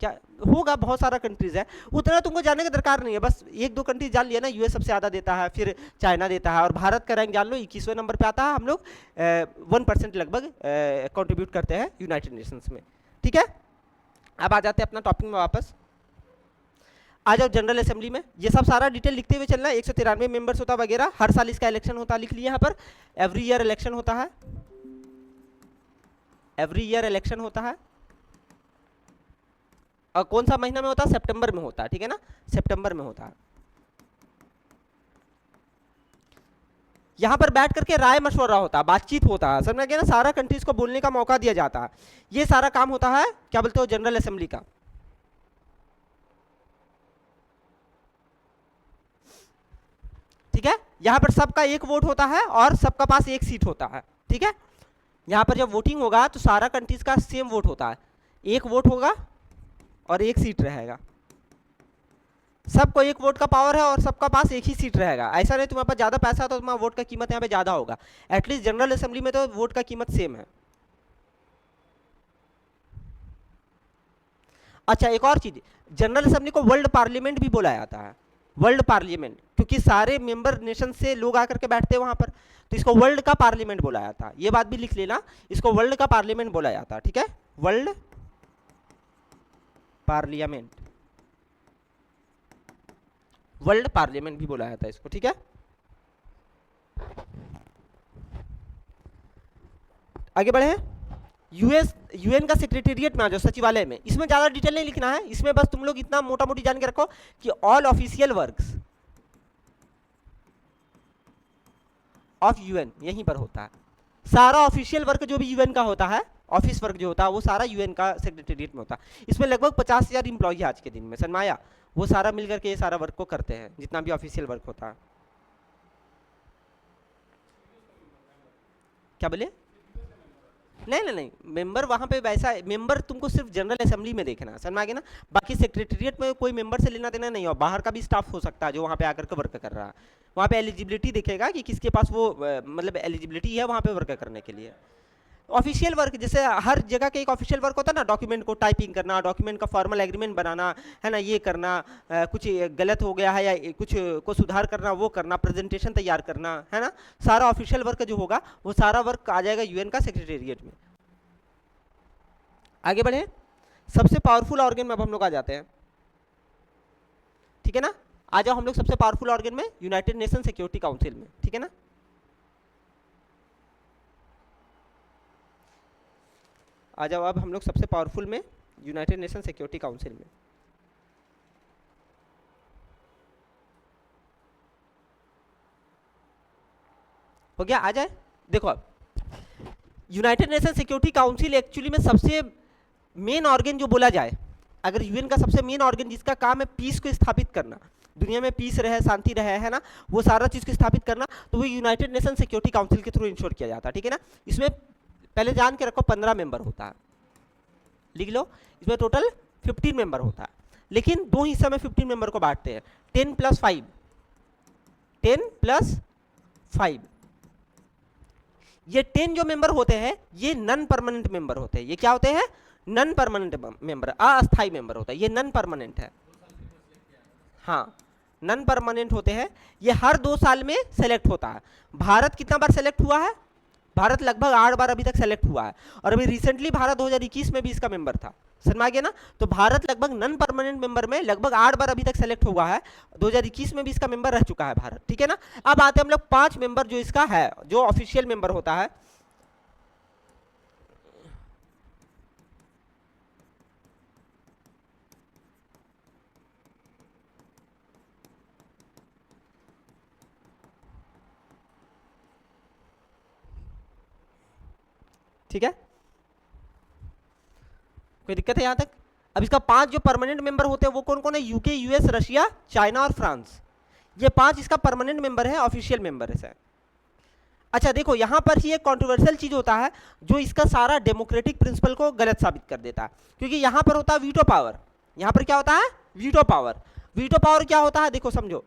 क्या होगा, बहुत सारा कंट्रीज है, उतना तुमको जानने की दरकार नहीं है, बस 1-2 कंट्रीज जान लिया ना। यूएस सबसे ज़्यादा देता है, फिर चाइना देता है, और भारत का रैंक जान लो 21वें नंबर पे आता है। हम लोग 1% लगभग कंट्रीब्यूट करते हैं यूनाइटेड नेशंस में, ठीक है। अब आ जाते हैं अपना टॉपिक में वापस। आ जाओ जनरल असेंबली में, ये सब सारा डिटेल लिखते हुए चलना है। 193 मेंबर्स होता वगैरह, हर साल इसका इलेक्शन होता, लिख लिया यहाँ पर। एवरी ईयर इलेक्शन होता है, एवरी ईयर इलेक्शन होता है। और कौन सा महीना में होता है, सितंबर में होता है, ठीक है ना, सितंबर में होता है। यहां पर बैठ करके राय मशवरा होता है, बातचीत होता है, समझ में आ गया ना। सारा कंट्रीज को बोलने का मौका दिया जाता है। ये सारा काम होता है, क्या बोलते हो, जनरल असेंबली का। ठीक है, यहां पर सबका एक वोट होता है और सबका पास एक सीट होता है, ठीक है। यहां पर जब वोटिंग होगा तो सारा कंट्रीज का सेम वोट होता है, एक वोट होगा और एक सीट रहेगा। सबको एक वोट का पावर है और सबका पास एक ही सीट रहेगा। ऐसा नहीं तुम्हारे पास ज़्यादा पैसा है तो तुम्हारा वोट का कीमत यहाँ पे ज़्यादा होगा। एटलीस्ट जनरल असेंबली में तो वोट का कीमत सेम है। अच्छा, एक और चीज़, जनरल असेंबली को वर्ल्ड पार्लियामेंट भी बोला जाता है, वर्ल्ड पार्लियामेंट, क्योंकि सारे मेंबर नेशन से लोग आकर के बैठते हैं वहाँ पर, तो इसको वर्ल्ड का पार्लियामेंट बोला जाता है। ये बात भी लिख लेना, इसको वर्ल्ड का पार्लियामेंट बोला जाता है, ठीक है, वर्ल्ड पार्लियामेंट, वर्ल्ड पार्लियामेंट भी बोला जाता है इसको, ठीक है। आगे बढ़े, यूएन का सेक्रेटेरिएट में आ जाओ, सचिवालय में। इसमें ज्यादा डिटेल नहीं लिखना है, इसमें बस तुम लोग इतना मोटा मोटी जान के रखो कि all official works of UN यहीं पर होता है। सारा ऑफिशियल वर्क जो भी यूएन का होता है, ऑफिस वर्क जो होता है, वो सारा यूएन का सेक्रेटेरिएट में होता है। इसमें लगभग 50,000 इंप्लॉई है आज के दिन में, समझ में आया। वो सारा मिलकर के ये सारा वर्क को करते हैं, जितना भी ऑफिशियल वर्क होता है। क्या बोले? नहीं, मेंबर वहाँ पे वैसा, मेंबर तुमको सिर्फ जनरल असेंबली में देखना, समझ में आ गया ना। बाकी सेक्रेटेरिएट में कोई मेंबर से लेना देना नहीं हो, बाहर का भी स्टाफ हो सकता है जो वहाँ पे आकर के वर्क कर रहा है। वहाँ पे एलिजिबिलिटी दिखेगा कि किसके पास वो मतलब एलिजिबिलिटी है वहाँ पे वर्क करने के लिए। ऑफिशियल वर्क, जैसे हर जगह का एक ऑफिशियल वर्क होता है ना, डॉक्यूमेंट को टाइपिंग करना, डॉक्यूमेंट का फॉर्मल एग्रीमेंट बनाना, है ना, ये करना, कुछ गलत हो गया है या कुछ को सुधार करना, वो करना, प्रेजेंटेशन तैयार करना, है ना, सारा ऑफिशियल वर्क जो होगा वो सारा वर्क आ जाएगा यूएन का सेक्रेटेरिएट में। आगे बढ़े, सबसे पावरफुल ऑर्गन में अब हम लोग आ जाते हैं, ठीक है ना। आ जाओ हम लोग सबसे पावरफुल ऑर्गन में, यूनाइटेड नेशन सिक्योरिटी काउंसिल में, ठीक है ना। आ जाओ अब हम लोग सबसे पावरफुल में, यूनाइटेड नेशन सिक्योरिटी काउंसिल में। हो गया, आ जाए। देखो अब United nation security council actually में सबसे मेन ऑर्गन जो बोला जाए, अगर यूएन का सबसे मेन ऑर्गन जिसका काम है पीस को स्थापित करना, दुनिया में पीस रहे, शांति रहे, है ना, वो सारा चीज़ को स्थापित करना, तो वो यूनाइटेड नेशन सिक्योरिटी काउंसिल के थ्रू इंश्योर किया जाता है, ठीक है ना। इसमें पहले जान के रखो 15 मेंबर होता है, लिख लो, इसमें टोटल 15 मेंबर होता है, लेकिन दो हिस्से में 15 मेंबर को बांटते हैं, 10 + 5, 10 + 5। ये 10 जो मेंबर होते हैं ये नॉन परमानेंट मेंबर होते हैं। ये क्या होते हैं? नॉन परमानेंट मेंबर, अस्थाई मेंबर होता है, ये नॉन परमानेंट है। हाँ, नॉन परमानेंट होते हैं, ये हर 2 साल में सेलेक्ट होता है। भारत कितना बार सेलेक्ट हुआ है? भारत लगभग 8 बार अभी तक सेलेक्ट हुआ है, और अभी रिसेंटली भारत 2021 में भी इसका मेंबर था, समझ में आ गया ना? तो भारत लगभग नॉन परमानेंट मेंबर में लगभग 8 बार अभी तक सेलेक्ट हुआ है, 2021 में भी इसका मेंबर रह चुका है भारत, ठीक है ना? अब आते हैं हम लोग 5 मेंबर जो इसका है, जो ऑफिशियल मेंबर होता है। ठीक है, कोई दिक्कत है यहां तक? अब इसका 5 जो परमानेंट मेंबर होते हैं वो कौन कौन है? यूके, यूएस, रशिया, चाइना और फ्रांस। ये 5 इसका परमानेंट मेंबर है, ऑफिशियल मेंबर है। अच्छा देखो, यहां पर ही एक कंट्रोवर्शियल चीज होता है जो इसका सारा डेमोक्रेटिक प्रिंसिपल को गलत साबित कर देता है, क्योंकि यहां पर होता है वीटो पावर। यहां पर क्या होता है? Veto power. वीटो पावर क्या होता है? देखो समझो,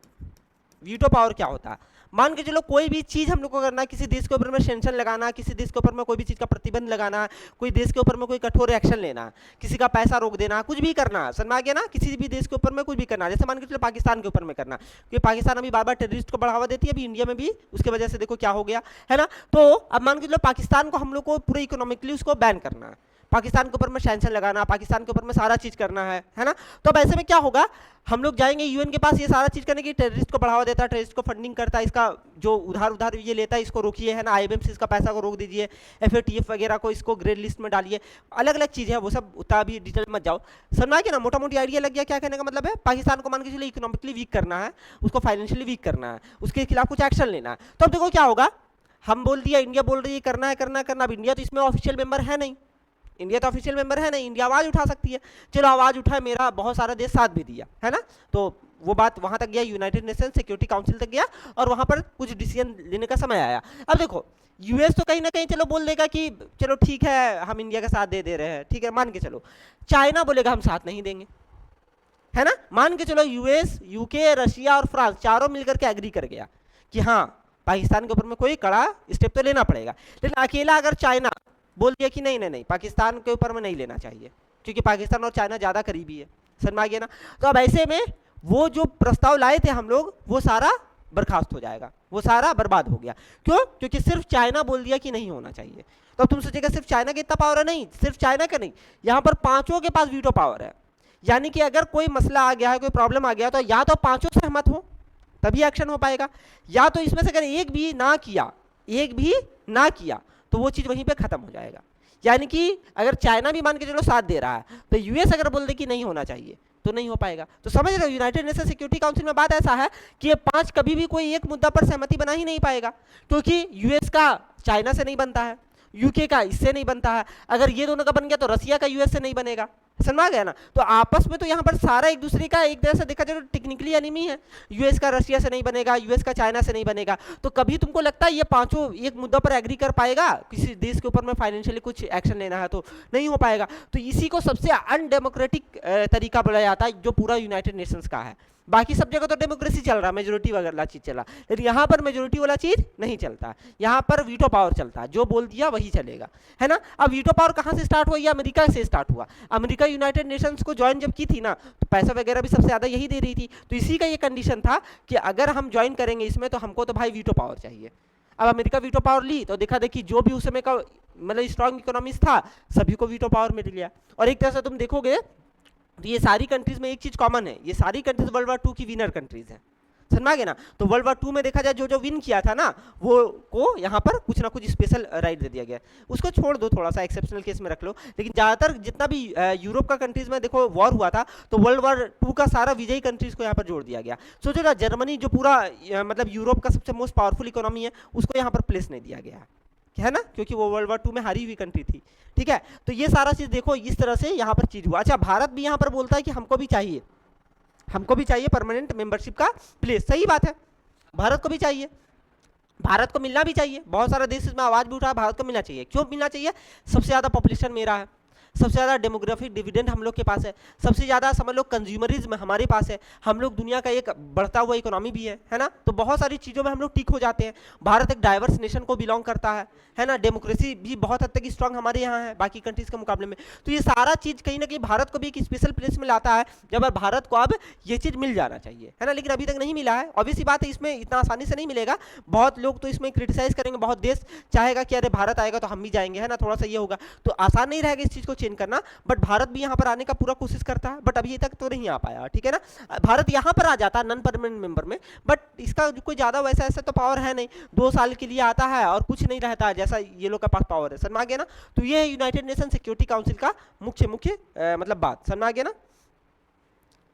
वीटो पावर क्या होता है। मान के चलो कोई भी चीज हम लोग को करना है, किसी देश के ऊपर में सेंक्शन लगाना, किसी देश के ऊपर में कोई भी चीज का प्रतिबंध लगाना, कोई देश के ऊपर में कोई कठोर एक्शन लेना, किसी का पैसा रोक देना, कुछ भी करना, समझ आ गया ना? किसी भी देश के ऊपर में कुछ भी करना, जैसे मान के चलो पाकिस्तान के ऊपर में करना, क्योंकि पाकिस्तान अभी बार बार टेररिस्ट को बढ़ावा देती है, अभी इंडिया में भी उसके वजह से देखो क्या हो गया है ना? तो अब मान के चलो पाकिस्तान को हम लोग को पूरे इकोनॉमिकली उसको बैन करना है, पाकिस्तान के ऊपर में सैंक्शन लगाना, पाकिस्तान के ऊपर में सारा चीज करना है ना? तो अब ऐसे में क्या होगा, हम लोग जाएंगे यूएन के पास ये सारा चीज करने की, टेररिस्ट को बढ़ावा देता है, टेररिस्ट को फंडिंग करता है, इसका जो उधार ये लेता है इसको रोकिए, है ना? आईएमएफ से इसका पैसा को रोक दीजिए, एफएटीएफ वगैरह को इसको ग्रे लिस्ट में डालिए, अलग अलग चीज़ है, वो सब उतना भी डिटेल मत जाओ, समझ के ना? मोटा मोटी आइडिया लग गया क्या कहने का मतलब है? पाकिस्तान को मान के चलिए इकोनॉमिकली वीक करना है, उसको फाइनेंशियली वीक करना है, उसके खिलाफ कुछ एक्शन लेना है। तो अब देखो क्या होगा, हम बोल दिया, इंडिया बोल रही है करना है करना है करना, अब इंडिया तो इसमें ऑफिशियल मेंबर है नहीं, इंडिया तो ऑफिशियल मेंबर है नहीं, इंडिया आवाज उठा सकती है, चलो आवाज उठाए, मेरा बहुत सारा देश साथ भी दिया, है ना? तो वो बात वहां तक गया, यूनाइटेड नेशन सिक्योरिटी काउंसिल तक गया, और वहां पर कुछ डिसीजन लेने का समय आया। अब देखो यूएस तो कहीं ना कहीं चलो बोल देगा कि चलो ठीक है हम इंडिया का साथ दे रहे हैं, ठीक है मान के चलो। चाइना बोलेगा हम साथ नहीं देंगे, है ना? मान के चलो यूएस, यूके, रशिया और फ्रांस चारों मिलकर के एग्री कर गया कि हाँ पाकिस्तान के ऊपर में कोई कड़ा स्टेप तो लेना पड़ेगा, लेकिन अकेला अगर चाइना बोल दिया कि नहीं नहीं नहीं पाकिस्तान के ऊपर में नहीं लेना चाहिए, क्योंकि पाकिस्तान और चाइना ज़्यादा करीबी है, समझ में आ गया ना? तो अब ऐसे में वो जो प्रस्ताव लाए थे हम लोग, वो सारा बर्खास्त हो जाएगा, वो सारा बर्बाद हो गया। क्यों? क्योंकि सिर्फ चाइना बोल दिया कि नहीं होना चाहिए। तो अब तुम सोचेगा सिर्फ चाइना का इतना पावर है? नहीं, सिर्फ चाइना का नहीं, यहाँ पर पांचों के पास वीटो पावर है। यानी कि अगर कोई मसला आ गया है, कोई प्रॉब्लम आ गया, तो या तो पांचों सहमत हो तभी एक्शन हो पाएगा, या तो इसमें से अगर एक भी ना किया तो वो चीज़ वहीं पे खत्म हो जाएगा। यानी कि अगर चाइना भी मान के चलो साथ दे रहा है, तो यूएस अगर बोल दे कि नहीं होना चाहिए तो नहीं हो पाएगा। तो समझ रहे हो, यूनाइटेड नेशन सिक्योरिटी काउंसिल में बात ऐसा है कि ये 5 कभी भी कोई एक मुद्दा पर सहमति बना ही नहीं पाएगा, क्योंकि यूएस का चाइना से नहीं बनता है, यूके का इससे नहीं बनता है, अगर ये दोनों का बन गया तो रसिया का यूएस से नहीं बनेगा, समझ गया ना? तो आपस में तो यहाँ पर सारा एक दूसरे का एक तरह से देखा जाए तो टेक्निकली एनिमी है, यूएस का रशिया से नहीं बनेगा, यूएस का चाइना से नहीं बनेगा। तो कभी तुमको लगता है ये पांचों एक मुद्दा पर एग्री कर पाएगा, किसी देश के ऊपर में फाइनेंशियली कुछ एक्शन लेना है तो नहीं हो पाएगा। तो इसी को सबसे अनडेमोक्रेटिक तरीका बोला जाता है जो पूरा यूनाइटेड नेशंस का है। बाकी सब जगह तो डेमोक्रेसी चल रहा है, मेजोरिटी वाला चीज चला, लेकिन यहाँ पर मेजोरिटी वाला चीज नहीं चलता, यहाँ पर वीटो पावर चलता है, जो बोल दिया वही चलेगा, है ना? अब वीटो पावर कहाँ से स्टार्ट हुआ? ये अमेरिका से स्टार्ट हुआ। अमेरिका यूनाइटेड नेशंस को ज्वाइन जब की थी ना, तो पैसा वगैरह भी सबसे ज्यादा यही दे रही थी, तो इसी का ये कंडीशन था कि अगर हम ज्वाइन करेंगे इसमें तो हमको तो भाई वीटो पावर चाहिए। अब अमेरिका वीटो पावर ली तो देखा देखी जो भी उस समय का मतलब स्ट्रॉन्ग इकोनॉमीज था सभी को वीटो पावर मिल गया। और एक तरह से तुम देखोगे तो ये सारी कंट्रीज में एक चीज कॉमन है, ये सारी कंट्रीज वर्ल्ड वार 2 की विनर कंट्रीज हैं, समझ गए ना? तो वर्ल्ड वार 2 में देखा जाए जो जो विन किया था ना, वो को यहाँ पर कुछ ना कुछ स्पेशल राइट दे दिया गया। उसको छोड़ दो, थोड़ा सा एक्सेप्शनल केस में रख लो, लेकिन ज़्यादातर जितना भी यूरोप का कंट्रीज में देखो वॉर हुआ था, तो वर्ल्ड वार 2 का सारा विजयी कंट्रीज को यहाँ पर जोड़ दिया गया। सोचो ना, जर्मनी जो पूरा मतलब यूरोप का सबसे मोस्ट पावरफुल इकोनॉमी है, उसको यहाँ पर प्लेस नहीं दिया गया है ना, क्योंकि वो वर्ल्ड वार 2 में हारी हुई कंट्री थी, ठीक है? तो ये सारा चीज़ देखो इस तरह से यहाँ पर चीज़ हुआ। अच्छा, भारत भी यहाँ पर बोलता है कि हमको भी चाहिए परमानेंट मेंबरशिप का प्लेस, सही बात है, भारत को भी चाहिए। भारत को मिलना भी चाहिए, बहुत सारा देश इसमें आवाज भी उठा, भारत को मिलना चाहिए। क्यों मिलना चाहिए? सबसे ज़्यादा पॉपुलेशन मेरा है, सबसे ज़्यादा डेमोग्राफिक डिविडेंड हम लोग के पास है, सबसे ज़्यादा समझ लो कंज्यूमरिज्म हमारे पास है, हम लोग दुनिया का एक बढ़ता हुआ इकोनॉमी भी है ना, तो बहुत सारी चीज़ों में हम लोग ठीक हो जाते हैं। भारत एक डाइवर्स नेशन को बिलोंग करता है ना, डेमोक्रेसी भी बहुत हद तक स्ट्रांग हमारे यहाँ है बाकी कंट्रीज़ के मुकाबले में। तो ये सारा चीज़ कहीं ना कहीं भारत को भी एक स्पेशल प्लेस में लाता है, जब भारत को अब ये चीज़ मिल जाना चाहिए, है ना, लेकिन अभी तक नहीं मिला है। ऑब्वियसली बात है, इसमें इतना आसानी से नहीं मिलेगा, बहुत लोग तो इसमें क्रिटिसाइज करेंगे, बहुत देश चाहेगा कि अरे भारत आएगा तो हम भी जाएंगे, है ना, थोड़ा सा ये होगा, तो आसान नहीं रहेगा इस चीज़ को चेंज करना। बट भारत भी यहाँ पर आने का पूरा कोशिश करता है, बट अभी तक तो नहीं आ पाया, ठीक है ना। भारत यहाँ पर आ जाता है नॉन परमानेंट मेंबर में, बट इसका कोई ज़्यादा वैसा ऐसा तो पावर है नहीं, 2 साल के लिए आता है और कुछ नहीं रहता है, जैसा ये लोग का पास पावर है। समझ में आ गया ना। तो ये है यूनाइटेड नेशन सिक्योरिटी काउंसिल का मुख्य मतलब बात, समझ में आ गया ना।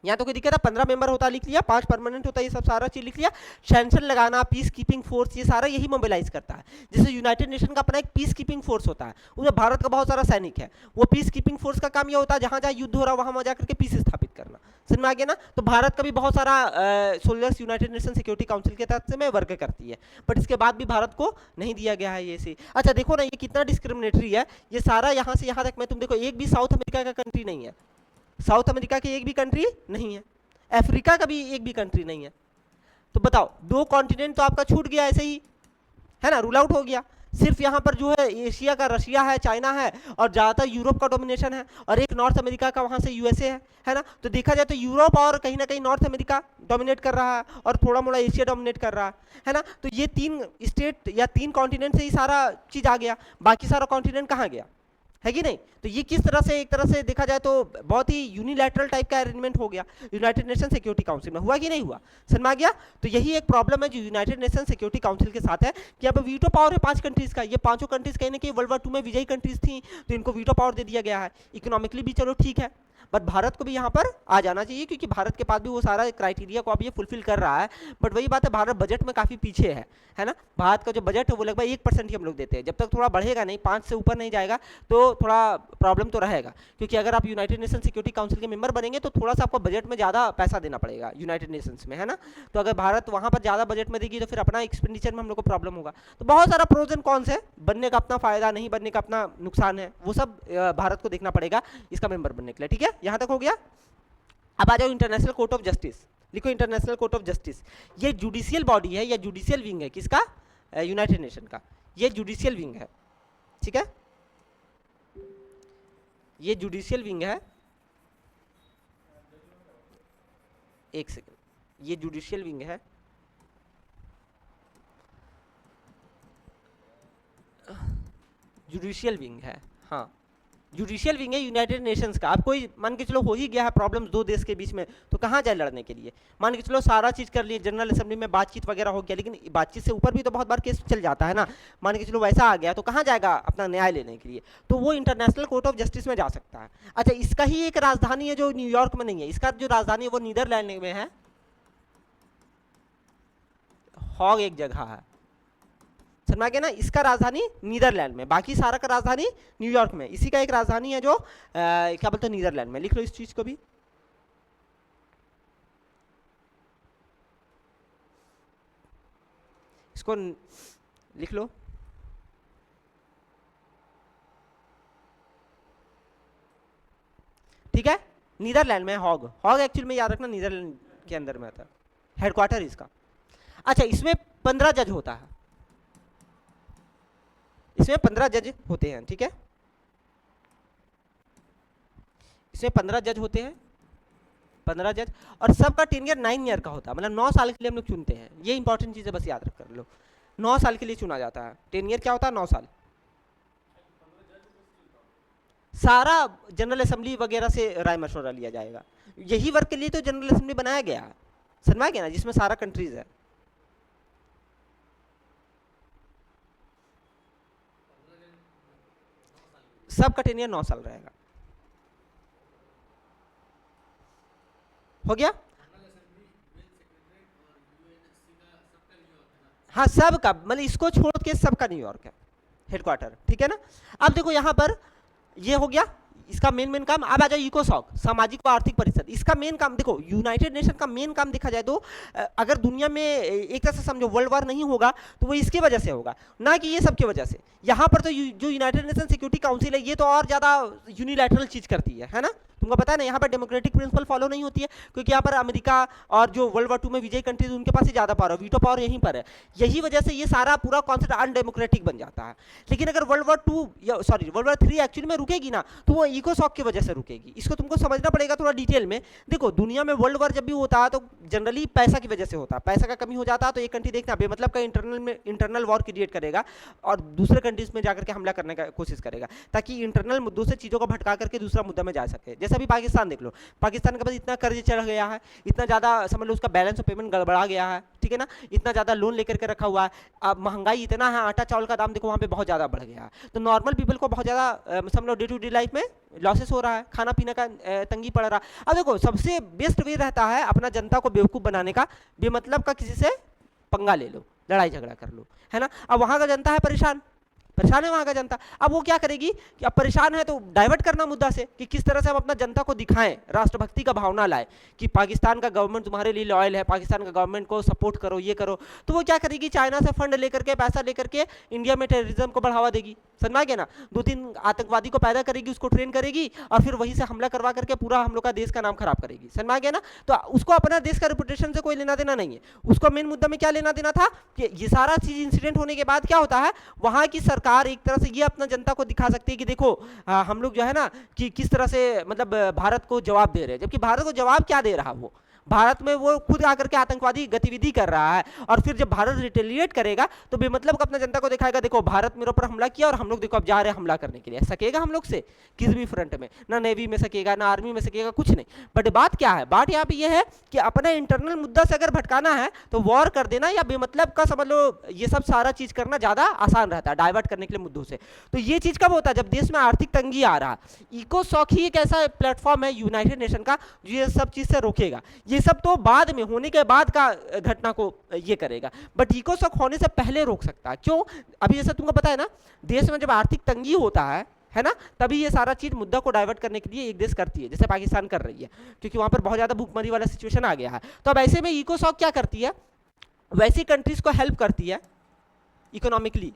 यहाँ तो कोई दिक्कत है, 15 मेंबर होता लिख लिया, 5 परमानेंट होता है, ये सब सारा चीज लिख लिया। सैंक्शन लगाना, पीस कीपिंग फोर्स, ये सारा यही मोबिलाइज करता है। जैसे यूनाइटेड नेशन का अपना एक पीस कीपिंग फोर्स होता है, उसमें भारत का बहुत सारा सैनिक है, वो पीस कीपिंग फोर्स का काम ये होता है जहाँ जहाँ युद्ध हो रहा है वहाँ जा करके पीस स्थापित करना। समझ में आ गया ना। तो भारत का भी बहुत सारा soldiers United nation security council के तहत से में वर्क करती है, बट इसके बाद भी भारत को नहीं दिया गया है ये से। अच्छा देखो ना, ये कितना डिस्क्रिमिनेटरी है, ये सारा यहाँ से यहाँ तक में तुम देखो, एक भी साउथ अमेरिका का कंट्री नहीं है, साउथ अमेरिका की एक भी कंट्री नहीं है, अफ्रीका का भी एक भी कंट्री नहीं है। तो बताओ, 2 कॉन्टिनेंट तो आपका छूट गया ऐसे ही, है ना, रूल आउट हो गया। सिर्फ यहाँ पर जो है एशिया का रशिया है, चाइना है, और ज़्यादातर यूरोप का डोमिनेशन है, और एक नॉर्थ अमेरिका का वहाँ से यूएसए है ना। तो देखा जाए तो यूरोप और कहीं ना कहीं नॉर्थ अमेरिका डोमिनेट कर रहा है, और थोड़ा मोड़ा एशिया डोमिनेट कर रहा है ना। तो ये 3 स्टेट या 3 कॉन्टिनेंट से ही सारा चीज़ आ गया, बाकी सारा कॉन्टिनेंट कहाँ गया, है कि नहीं। तो ये किस तरह से, एक तरह से देखा जाए तो बहुत ही यूनिलैटरल टाइप का अरेंजमेंट हो गया यूनाइटेड नेशन सिक्योरिटी काउंसिल में, हुआ कि नहीं हुआ, समझ में आ गया। तो यही एक प्रॉब्लम है जो यूनाइटेड नेशन सिक्योरिटी काउंसिल के साथ है, कि अब वीटो पावर है 5 कंट्रीज का, ये 5 कंट्रीज कहीं ना कहीं वर्ल्ड वॉर 2 में विजयी कंट्रीज थी, तो इनको वीटो पावर दे दिया गया है। इकोनॉमिकली भी चलो ठीक है, बट भारत को भी यहाँ पर आ जाना चाहिए, क्योंकि भारत के पास भी वो सारा क्राइटेरिया को अब ये फुलफिल कर रहा है। बट वही बात है, भारत बजट में काफ़ी पीछे है ना। भारत का जो बजट है वो लगभग 1% ही हम लोग देते हैं, जब तक थोड़ा बढ़ेगा नहीं, 5 से ऊपर नहीं जाएगा तो थोड़ा प्रॉब्लम तो रहेगा। क्योंकि अगर आप यूनाइटेड नेशन सिक्योरिटी काउंसिल के मेंबर बनेंगे तो थोड़ा सा आपको बजट में ज़्यादा पैसा देना पड़ेगा यूनाइटेड नेशंस में, है ना। तो अगर भारत वहाँ पर ज़्यादा बजट में देगी तो फिर अपना एक्सपेंडिचर में हम लोग को प्रॉब्लम होगा। तो बहुत सारा प्रोज एंड कॉन्स है, बनने का अपना फायदा, नहीं बनने का अपना नुकसान है, वो सब भारत को देखना पड़ेगा इसका मेंबर बनने के लिए, ठीक है। यहाँ तक हो गया। अब आ जाओ इंटरनेशनल कोर्ट ऑफ जस्टिस, लिखो इंटरनेशनल कोर्ट ऑफ जस्टिस। ये जुडिशियल बॉडी है या जुडिशियल विंग है किसका, यूनाइटेड नेशन का, ये जुडिशियल विंग है, ठीक है, ये जुडिशियल विंग है। एक सेकंड, ये जुडिशियल विंग है, जुडिशियल विंग है, हाँ जुडिशियल विंग है यूनाइटेड नेशंस का। अब कोई मान के चलो हो ही गया है प्रॉब्लम्स 2 देश के बीच में, तो कहाँ जाए लड़ने के लिए, मान के चलो सारा चीज़ कर लिए, जनरल असेंबली में बातचीत वगैरह हो गया, लेकिन बातचीत से ऊपर भी तो बहुत बार केस चल जाता है ना, मान के चलो वैसा आ गया तो कहाँ जाएगा अपना न्याय लेने के लिए, तो वो इंटरनेशनल कोर्ट ऑफ जस्टिस में जा सकता है। अच्छा, इसका ही एक राजधानी है जो न्यूयॉर्क में नहीं है, इसका जो राजधानी है वो नीदरलैंड में है, हॉग एक जगह है, समझ में गया ना। इसका राजधानी नीदरलैंड में, बाकी सारा का राजधानी न्यूयॉर्क में, इसी का एक राजधानी है जो क्या बोलते हैं नीदरलैंड में। लिख लो इस चीज को भी, इसको लिख लो। ठीक है, नीदरलैंड में हॉग, हॉग एक्चुअली में याद रखना नीदरलैंड के अंदर में आता है, हेडक्वार्टर इसका। अच्छा, इसमें 15 जज होता है, इसमें 15 जज होते हैं, ठीक है, इसमें 15 जज होते हैं, 15 जज, और सबका टेन्योर 9 ईयर का होता है, मतलब 9 साल के लिए हम लोग चुनते हैं। ये इंपॉर्टेंट चीज़ है, बस याद रख कर लो, 9 साल के लिए चुना जाता है। टेन्योर क्या होता है, 9 साल। सारा जनरल असेंबली वगैरह से राय मशवरा लिया जाएगा, यही वर्क के लिए तो जनरल असेंबली बनाया गया है, समझ में गया ना, जिसमें सारा कंट्रीज है। सबका टेन्योर 9 साल रहेगा, हो गया। हाँ, सबका मतलब इसको छोड़ के सबका न्यूयॉर्क है हेडक्वार्टर, ठीक है ना। अब देखो यहाँ पर ये हो गया, इसका मेन काम। अब आ जाए इकोसॉक, सामाजिक व आर्थिक परिषद। इसका मेन काम देखो, यूनाइटेड नेशन का मेन काम देखा जाए तो अगर दुनिया में एक तरह से समझो वर्ल्ड वार नहीं होगा तो वो इसकी वजह से होगा, ना कि ये सब की वजह से। यहाँ पर तो जो यूनाइटेड नेशन सिक्योरिटी काउंसिल है ये तो और ज़्यादा यूनिलैटरल चीज़ करती है ना। तुमको पता है ना, यहाँ पर डेमोक्रेटिक प्रिंसिपल फॉलो नहीं होती है, क्योंकि यहाँ पर अमेरिका और जो वर्ल्ड वार 2 में विजयी कंट्रीज उनके पास ही ज़्यादा पावर है, वीटो पावर यहीं पर है। यही वजह से ये सारा पूरा कॉन्सेप्ट अनडेमोक्रेटिक बन जाता है। लेकिन अगर वर्ल्ड वार 3 एक्चुअली में रुकेगी ना तो वो इकोसॉक की वजह से रुकेगी। इसको तुमको समझना पड़ेगा थोड़ा डिटेल में। देखो दुनिया में वर्ल्ड वार जब भी होता है तो जनरली पैसा की वजह से होता है, पैसा का कमी हो जाता है तो एक कंट्री देखना बेमतलब का इंटरनल वॉर क्रिएट करेगा और दूसरे कंट्रीज में जाकर के हमला करने का कोशिश करेगा, ताकि इंटरनल मुद्दों से चीज़ों को भटका करके दूसरा मुद्दा में जा सके। जैसे अभी पाकिस्तान देख लो, पाकिस्तान के पास इतना कर्ज चढ़ गया है, इतना ज़्यादा समझ लो उसका बैलेंस ऑफ पेमेंट गड़बड़ा गया है, ठीक है ना, इतना ज़्यादा लोन लेकर के रखा हुआ है। अब महंगाई इतना है, आटा चावल का दाम देखो वहाँ पे बहुत ज़्यादा बढ़ गया है, तो नॉर्मल पीपल को बहुत ज़्यादा समझ लो डे टू डे लाइफ में लॉसेस हो रहा है, खाना पीना का तंगी पड़ रहा है। अब देखो सबसे बेस्ट वे रहता है अपना जनता को बेवकूफ़ बनाने का, बेमतलब का किसी से पंगा ले लो, लड़ाई झगड़ा कर लो, है ना। अब वहाँ का जनता है परेशान है वहाँ का जनता। अब वो क्या करेगी कि अब परेशान है तो डाइवर्ट करना मुद्दा से, कि किस तरह से हम अपना जनता को दिखाएं, राष्ट्रभक्ति का भावना लाए कि पाकिस्तान का गवर्नमेंट तुम्हारे लिए लॉयल है, पाकिस्तान का गवर्नमेंट को सपोर्ट करो, ये करो। तो वो क्या करेगी, चाइना से फंड लेकर के, पैसा लेकर के इंडिया में टेररिज्म को बढ़ावा देगी, समझ में आ गया ना। 2-3 आतंकवादी को पैदा करेगी, उसको ट्रेन करेगी और फिर वहीं से हमला करवा करके पूरा हम लोग का देश का नाम खराब करेगी, समझ में आ गया ना। तो उसको अपना देश का रेपुटेशन से कोई लेना देना नहीं है, उसको मेन मुद्दा में क्या लेना देना था कि ये सारा चीज इंसिडेंट होने के बाद क्या होता है, वहां की सरकार एक तरह से ये अपना जनता को दिखा सकती है कि देखो हम लोग जो है ना कि किस तरह से मतलब भारत को जवाब दे रहे हैं, जबकि भारत को जवाब क्या दे रहा वो, भारत में वो खुद आकर के आतंकवादी गतिविधि कर रहा है। और फिर जब भारत रिटेलिएट करेगा तो बेमतलब अपना जनता को दिखाएगा देखो भारत मेरे ऊपर हमला किया और हम लोग देखो अब जा रहे हैं हमला करने के लिए। सकेगा हम लोग से किसी भी फ्रंट में, ना नेवी में सकेगा, ना आर्मी में सकेगा, कुछ नहीं। बट बात क्या है, बात यहाँ पे ये है कि अपने इंटरनल मुद्दा से अगर भटकाना है तो वॉर कर देना या बेमतलब का समझ लो ये सब सारा चीज करना ज्यादा आसान रहता है डाइवर्ट करने के लिए मुद्दों से। तो ये चीज कब होता है, जब देश में आर्थिक तंगी आ रहा है। इकोसॉक ही एक ऐसा प्लेटफॉर्म है यूनाइटेड नेशन का जो ये सब चीज से रोकेगा। ये सब तो बाद में होने के बाद का घटना को ये करेगा, बट इकोसॉक होने से पहले रोक सकता है। क्यों, अभी जैसा तुमको पता है ना, देश में जब आर्थिक तंगी होता है ना, तभी ये सारा चीज मुद्दा को डाइवर्ट करने के लिए एक देश करती है, जैसे पाकिस्तान कर रही है, क्योंकि वहां पर बहुत ज्यादा भूखमरी वाला सिचुएशन आ गया है। तो अब ऐसे में इकोसॉक क्या करती है, वैसी कंट्रीज को हेल्प करती है इकोनॉमिकली,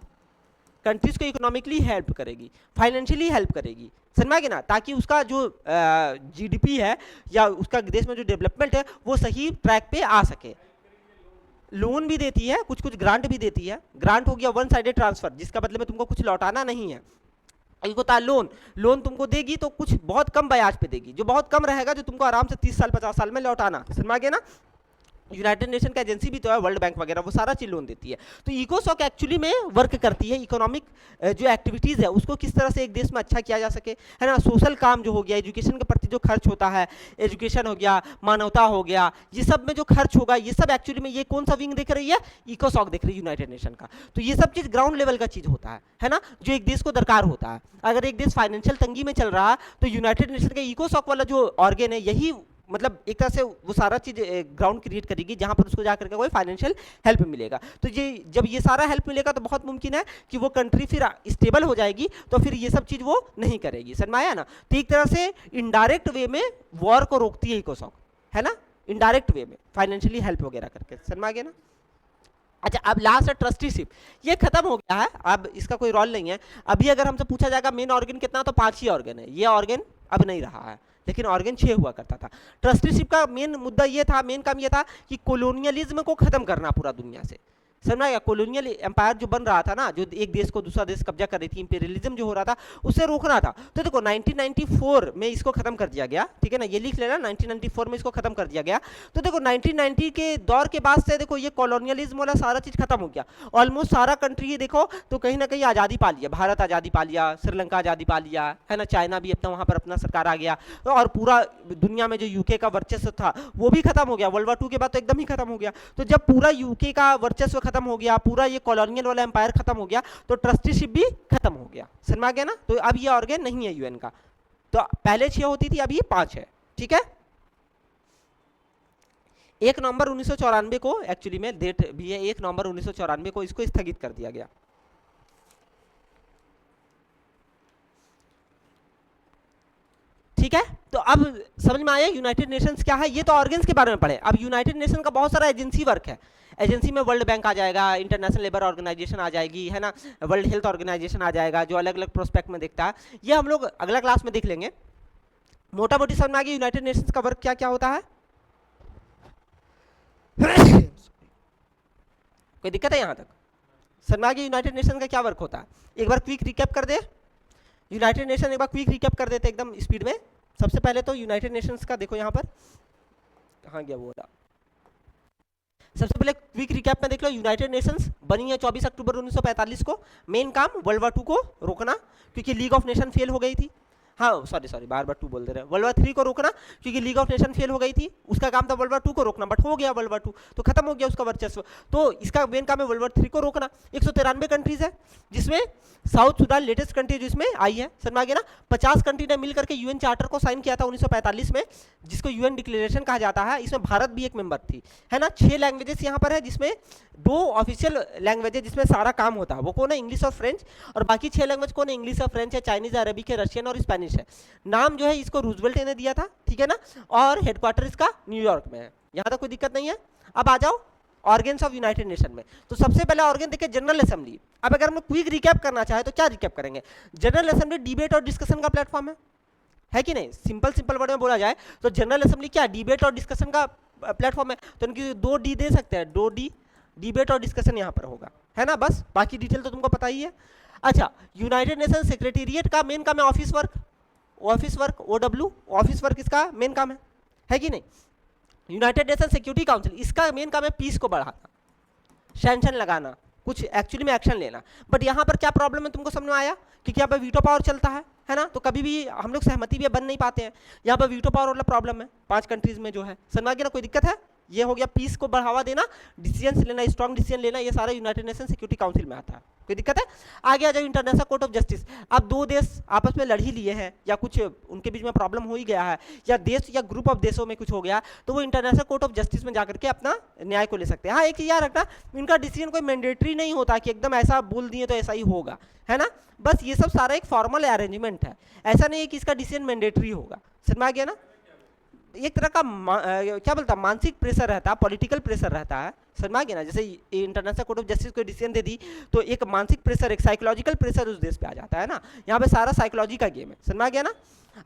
कंट्रीज को इकोनॉमिकली हेल्प करेगी, फाइनेंशियली हेल्प करेगी, समझ में आ गया ना, ताकि उसका जो जीडीपी है या उसका देश में जो डेवलपमेंट है वो सही ट्रैक पे आ सके। लोन भी देती है, कुछ कुछ ग्रांट भी देती है। ग्रांट हो गया वन साइडेड ट्रांसफर, जिसका मतलब में तुमको कुछ लौटाना नहीं है। एक होता है लोन तुमको देगी तो कुछ बहुत कम ब्याज पे देगी, जो बहुत कम रहेगा, जो तुमको आराम से 30 साल 50 साल में लौटाना, समझ में आ गया ना। यूनाइटेड नेशन का एजेंसी भी तो है, वर्ल्ड बैंक वगैरह, वो सारा चीज लोन देती है। तो इकोसॉक एक्चुअली में वर्क करती है इकोनॉमिक जो एक्टिविटीज़ है उसको किस तरह से एक देश में अच्छा किया जा सके, है ना। सोशल काम जो हो गया, एजुकेशन के प्रति जो खर्च होता है, एजुकेशन हो गया, मानवता हो गया, ये सब में जो खर्च होगा, ये सब एक्चुअली में ये कौन सा विंग देख रही है, इकोसॉक देख रही है यूनाइटेड नेशन का। तो ये सब चीज़ ग्राउंड लेवल का चीज़ होता है ना, जो एक देश को दरकार होता है। अगर एक देश फाइनेंशियल तंगी में चल रहा है तो यूनाइटेड नेशन का इकोसॉक वाला जो ऑर्गेन है, यही मतलब एक तरह से वो सारा चीज ग्राउंड क्रिएट करेगी जहां पर उसको जाकर के कोई फाइनेंशियल हेल्प मिलेगा। तो ये जब ये सारा हेल्प मिलेगा तो बहुत मुमकिन है कि वो कंट्री फिर स्टेबल हो जाएगी, तो फिर ये सब चीज वो नहीं करेगी, समझ में आया ना। तो एक तरह से इनडायरेक्ट वे में वॉर को रोकती है इकोसॉक, है ना, इनडायरेक्ट वे में फाइनेंशियली हेल्प वगैरह करके, समझ में आ गया ना। अच्छा, अब लास्ट है ट्रस्टीशिप, ये खत्म हो गया है, अब इसका कोई रोल नहीं है। अभी अगर हमसे पूछा जाएगा मेन ऑर्गन कितना, तो 5 ही ऑर्गन है, ये ऑर्गन अब नहीं रहा है, लेकिन ऑर्गन 6 हुआ करता था। ट्रस्टीशिप का मेन मुद्दा ये था, मेन काम ये था कि कोलोनियलिज्म को खत्म करना पूरा दुनिया से, समझा गया। कॉलोनियल एम्पायर जो बन रहा था ना, जो एक देश को दूसरा देश कब्जा कर रही थी, इंपीरियलिज्म जो हो रहा था, उससे रोकना था। तो देखो 1994 में इसको खत्म कर दिया गया, ठीक है ना, ये लिख लेना, 1994 में इसको खत्म कर दिया गया। तो देखो 1990 के दौर के बाद से देखो ये कॉलोनियलिज्म वाला सारा चीज खत्म हो गया। ऑलमोस्ट सारा कंट्री ये देखो तो कहीं ना कहीं आज़ादी पा लिया, भारत आज़ादी पा लिया, श्रीलंका आज़ादी पा लिया, है ना, चाइना भी अपना वहाँ पर अपना सरकार आ गया, और पूरा दुनिया में जो यूके का वर्चस्व था वो भी खत्म हो गया। वर्ल्ड वॉर 2 के बाद तो एकदम ही खत्म हो गया। तो जब पूरा यूके का वर्चस्व खत्म हो गया, पूरा ये कॉलोनियल वाला एम्पायर खत्म हो गया, तो ट्रस्टीशिप भी खत्म हो गया, समझ में आ गया ना। तो अब ये ऑर्गन नहीं है यूएन का, तो पहले 6 होती थी, अब ये 5 है, ठीक है। 1 नवंबर 1994 को एक्चुअली में डेट भी है, 1 नवंबर 1994 को इसको स्थगित कर दिया गया। तो अब समझ में आया यूनाइटेड नेशंस क्या है। ये तो ऑर्गन्स के बारे में पढ़े। अब यूनाइटेड नेशन का बहुत सारा एजेंसी वर्क है। एजेंसी में वर्ल्ड बैंक आ जाएगा, इंटरनेशनल लेबर ऑर्गेनाइजेशन आ जाएगी, है ना, वर्ल्ड हेल्थ ऑर्गेनाइजेशन आ जाएगा, जो अलग अलग प्रोस्पेक्ट में देखता है। ये हम लोग अगला क्लास में देख लेंगे। मोटा मोटी समझ में आ गई यूनाइटेड नेशंस का वर्क क्या क्या होता है। कोई दिक्कत है यहाँ तक? समझ में आ गई यूनाइटेड नेशन का क्या वर्क होता है। एक बार क्विक रिकैप कर दे यूनाइटेड नेशन, एक बार क्विक रिकैप कर देते एकदम स्पीड में। सबसे पहले तो यूनाइटेड नेशंस का देखो यहाँ पर कहाँ गया वो वाला। सबसे पहले क्विक रिकैप में देख लो, यूनाइटेड नेशंस बनी है 24 अक्टूबर 1945 को। मेन काम वर्ल्ड वार 2 को रोकना, क्योंकि लीग ऑफ नेशन फेल हो गई थी। हाँ सॉरी बार बार 2 बोल दे रहे हैं। वर्ल्ड वार 3 को रोकना, क्योंकि लीग ऑफ नेशन फेल हो गई थी। उसका काम था वर्ल्ड वार 2 को रोकना, बट हो गया वर्ल्ड वार 2, तो खत्म हो गया उसका वर्चस्व। तो इसका मेन काम है वर्ल्ड वार 3 को रोकना। 193 कंट्रीज है, जिसमें साउथ सुडान लेटेस्ट कंट्री जिसमें आई है, समझ में आ गया ना। 50 कंट्री ने मिलकर के यूएन चार्टर को साइन किया था 1945 में, जिसको यूएन डिक्लेरेशन कहा जाता है। इसमें भारत भी एक मेंबर थी, है ना। 6 लैंग्वेजेस यहाँ पर है, जिसमें 2 ऑफिशियल लैंग्वेजेस जिसमें सारा काम होता है, वो कौन है? इंग्लिश और फ्रेंच। और बाकी 6 लैंग्वेज कौन है? इंग्लिश और फ्रेंच है, चाइनीज, अरबिक है, रशियन और स्पेनिश है। नाम जो है इसको रूजवेल्ट ने दिया था, ठीक है ना। और हेडक्वार्टर इसका न्यूयॉर्क में है। यहाँ तक कोई दिक्कत नहीं है। अब आ जाओ ऑर्गन्स ऑफ यूनाइटेड नेशन में। तो सबसे पहला ऑर्गन देखिए जनरल असेंबली। अब अगर हम क्विक रिकैप करना चाहे तो क्या रिकैप करेंगे? जनरल असेंबली डिबेट और डिस्कशन का प्लेटफॉर्म है कि नहीं? सिंपल वर्ड में बोला जाए तो जनरल असेंबली क्या? डिबेट और डिस्कशन का प्लेटफॉर्म है। तो इनकी 2 डी दे सकते हैं, 2 डी, डिबेट और डिस्कशन यहाँ पर होगा, है ना। बस बाकी डिटेल तो तुमको पता ही है। अच्छा, यूनाइटेड नेशन सेक्रेटेरिएट का मेन काम है office work, OW office work इसका मेन काम है कि नहीं। यूनाइटेड नेशन सिक्योरिटी काउंसिल, इसका मेन काम है पीस को बढ़ाना, सैंक्शन लगाना, कुछ एक्चुअली में एक्शन लेना। बट यहाँ पर क्या प्रॉब्लम है तुमको समझ में आया? क्योंकि यहाँ पर वीटो पावर चलता है ना। तो कभी भी हम लोग सहमति भी बन नहीं पाते हैं। यहाँ पर वीटो पावर वाला प्रॉब्लम है 5 कंट्रीज में जो है। समझ में आ गया ना? कोई दिक्कत है? ये हो गया पीस को बढ़ावा देना, डिसीजन लेना, स्ट्रॉन्ग डिसीजन लेना, ये सारा यूनाइटेड नेशन सिक्योरिटी काउंसिल में आता है। कोई दिक्कत है? आगे आ जाओ इंटरनेशनल कोर्ट ऑफ जस्टिस। अब 2 देश आपस में लड़ ही लिए हैं, या कुछ उनके बीच में प्रॉब्लम हो ही गया है, या देश या ग्रुप ऑफ देशों में कुछ हो गया, तो वो इंटरनेशनल कोर्ट ऑफ जस्टिस में जाकर के अपना न्याय को ले सकते हैं। हाँ, एक चीज याद रखना, इनका डिसीजन कोई मैंडेटरी नहीं होता कि एकदम ऐसा बोल दिए तो ऐसा ही होगा, है ना। बस ये सब सारा एक फॉर्मल अरेंजमेंट है, ऐसा नहीं है कि इसका डिसीजन मैंडेटरी होगा। समझ में आ गया ना? एक तरह का क्या बोलता है, मानसिक प्रेशर रहता है, पॉलिटिकल प्रेशर रहता है। समझ में आ गया ना? जैसे इंटरनेशनल कोर्ट ऑफ जस्टिस को डिसीजन दे दी तो एक मानसिक प्रेशर, एक साइकोलॉजिकल प्रेशर उस देश पे आ जाता है ना। यहाँ पे सारा साइकोलॉजी का गेम है। समझ में आ गया ना?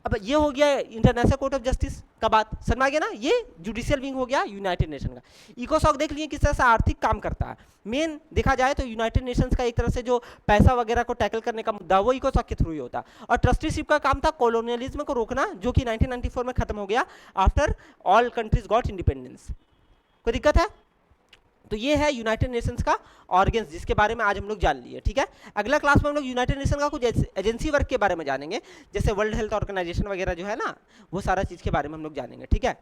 अब ये हो गया इंटरनेशनल कोर्ट ऑफ जस्टिस का बात, समझ में आ गया ना? ये जुडिशियल विंग हो गया यूनाइटेड नेशन का। इकोसॉक देख लिए किस तरह से आर्थिक काम करता है। मेन देखा जाए तो यूनाइटेड नेशंस का एक तरह से जो पैसा वगैरह को टैकल करने का मुद्दा वो इकोसॉक के थ्रू ही होता है। और ट्रस्टीशिप का काम था कॉलोनियलिज्म को रोकना, जो कि 1994 में खत्म हो गया after all countries got independence. कोई दिक्कत है? तो ये है यूनाइटेड नेशंस का ऑर्गन्स, जिसके बारे में आज हम लोग जान लिए, ठीक है। अगला क्लास में हम लोग यूनाइटेड नेशन का कुछ एजेंसी वर्क के बारे में जानेंगे, जैसे वर्ल्ड हेल्थ ऑर्गेनाइजेशन वगैरह जो है ना, वो सारा चीज़ के बारे में हम लोग जानेंगे, ठीक है।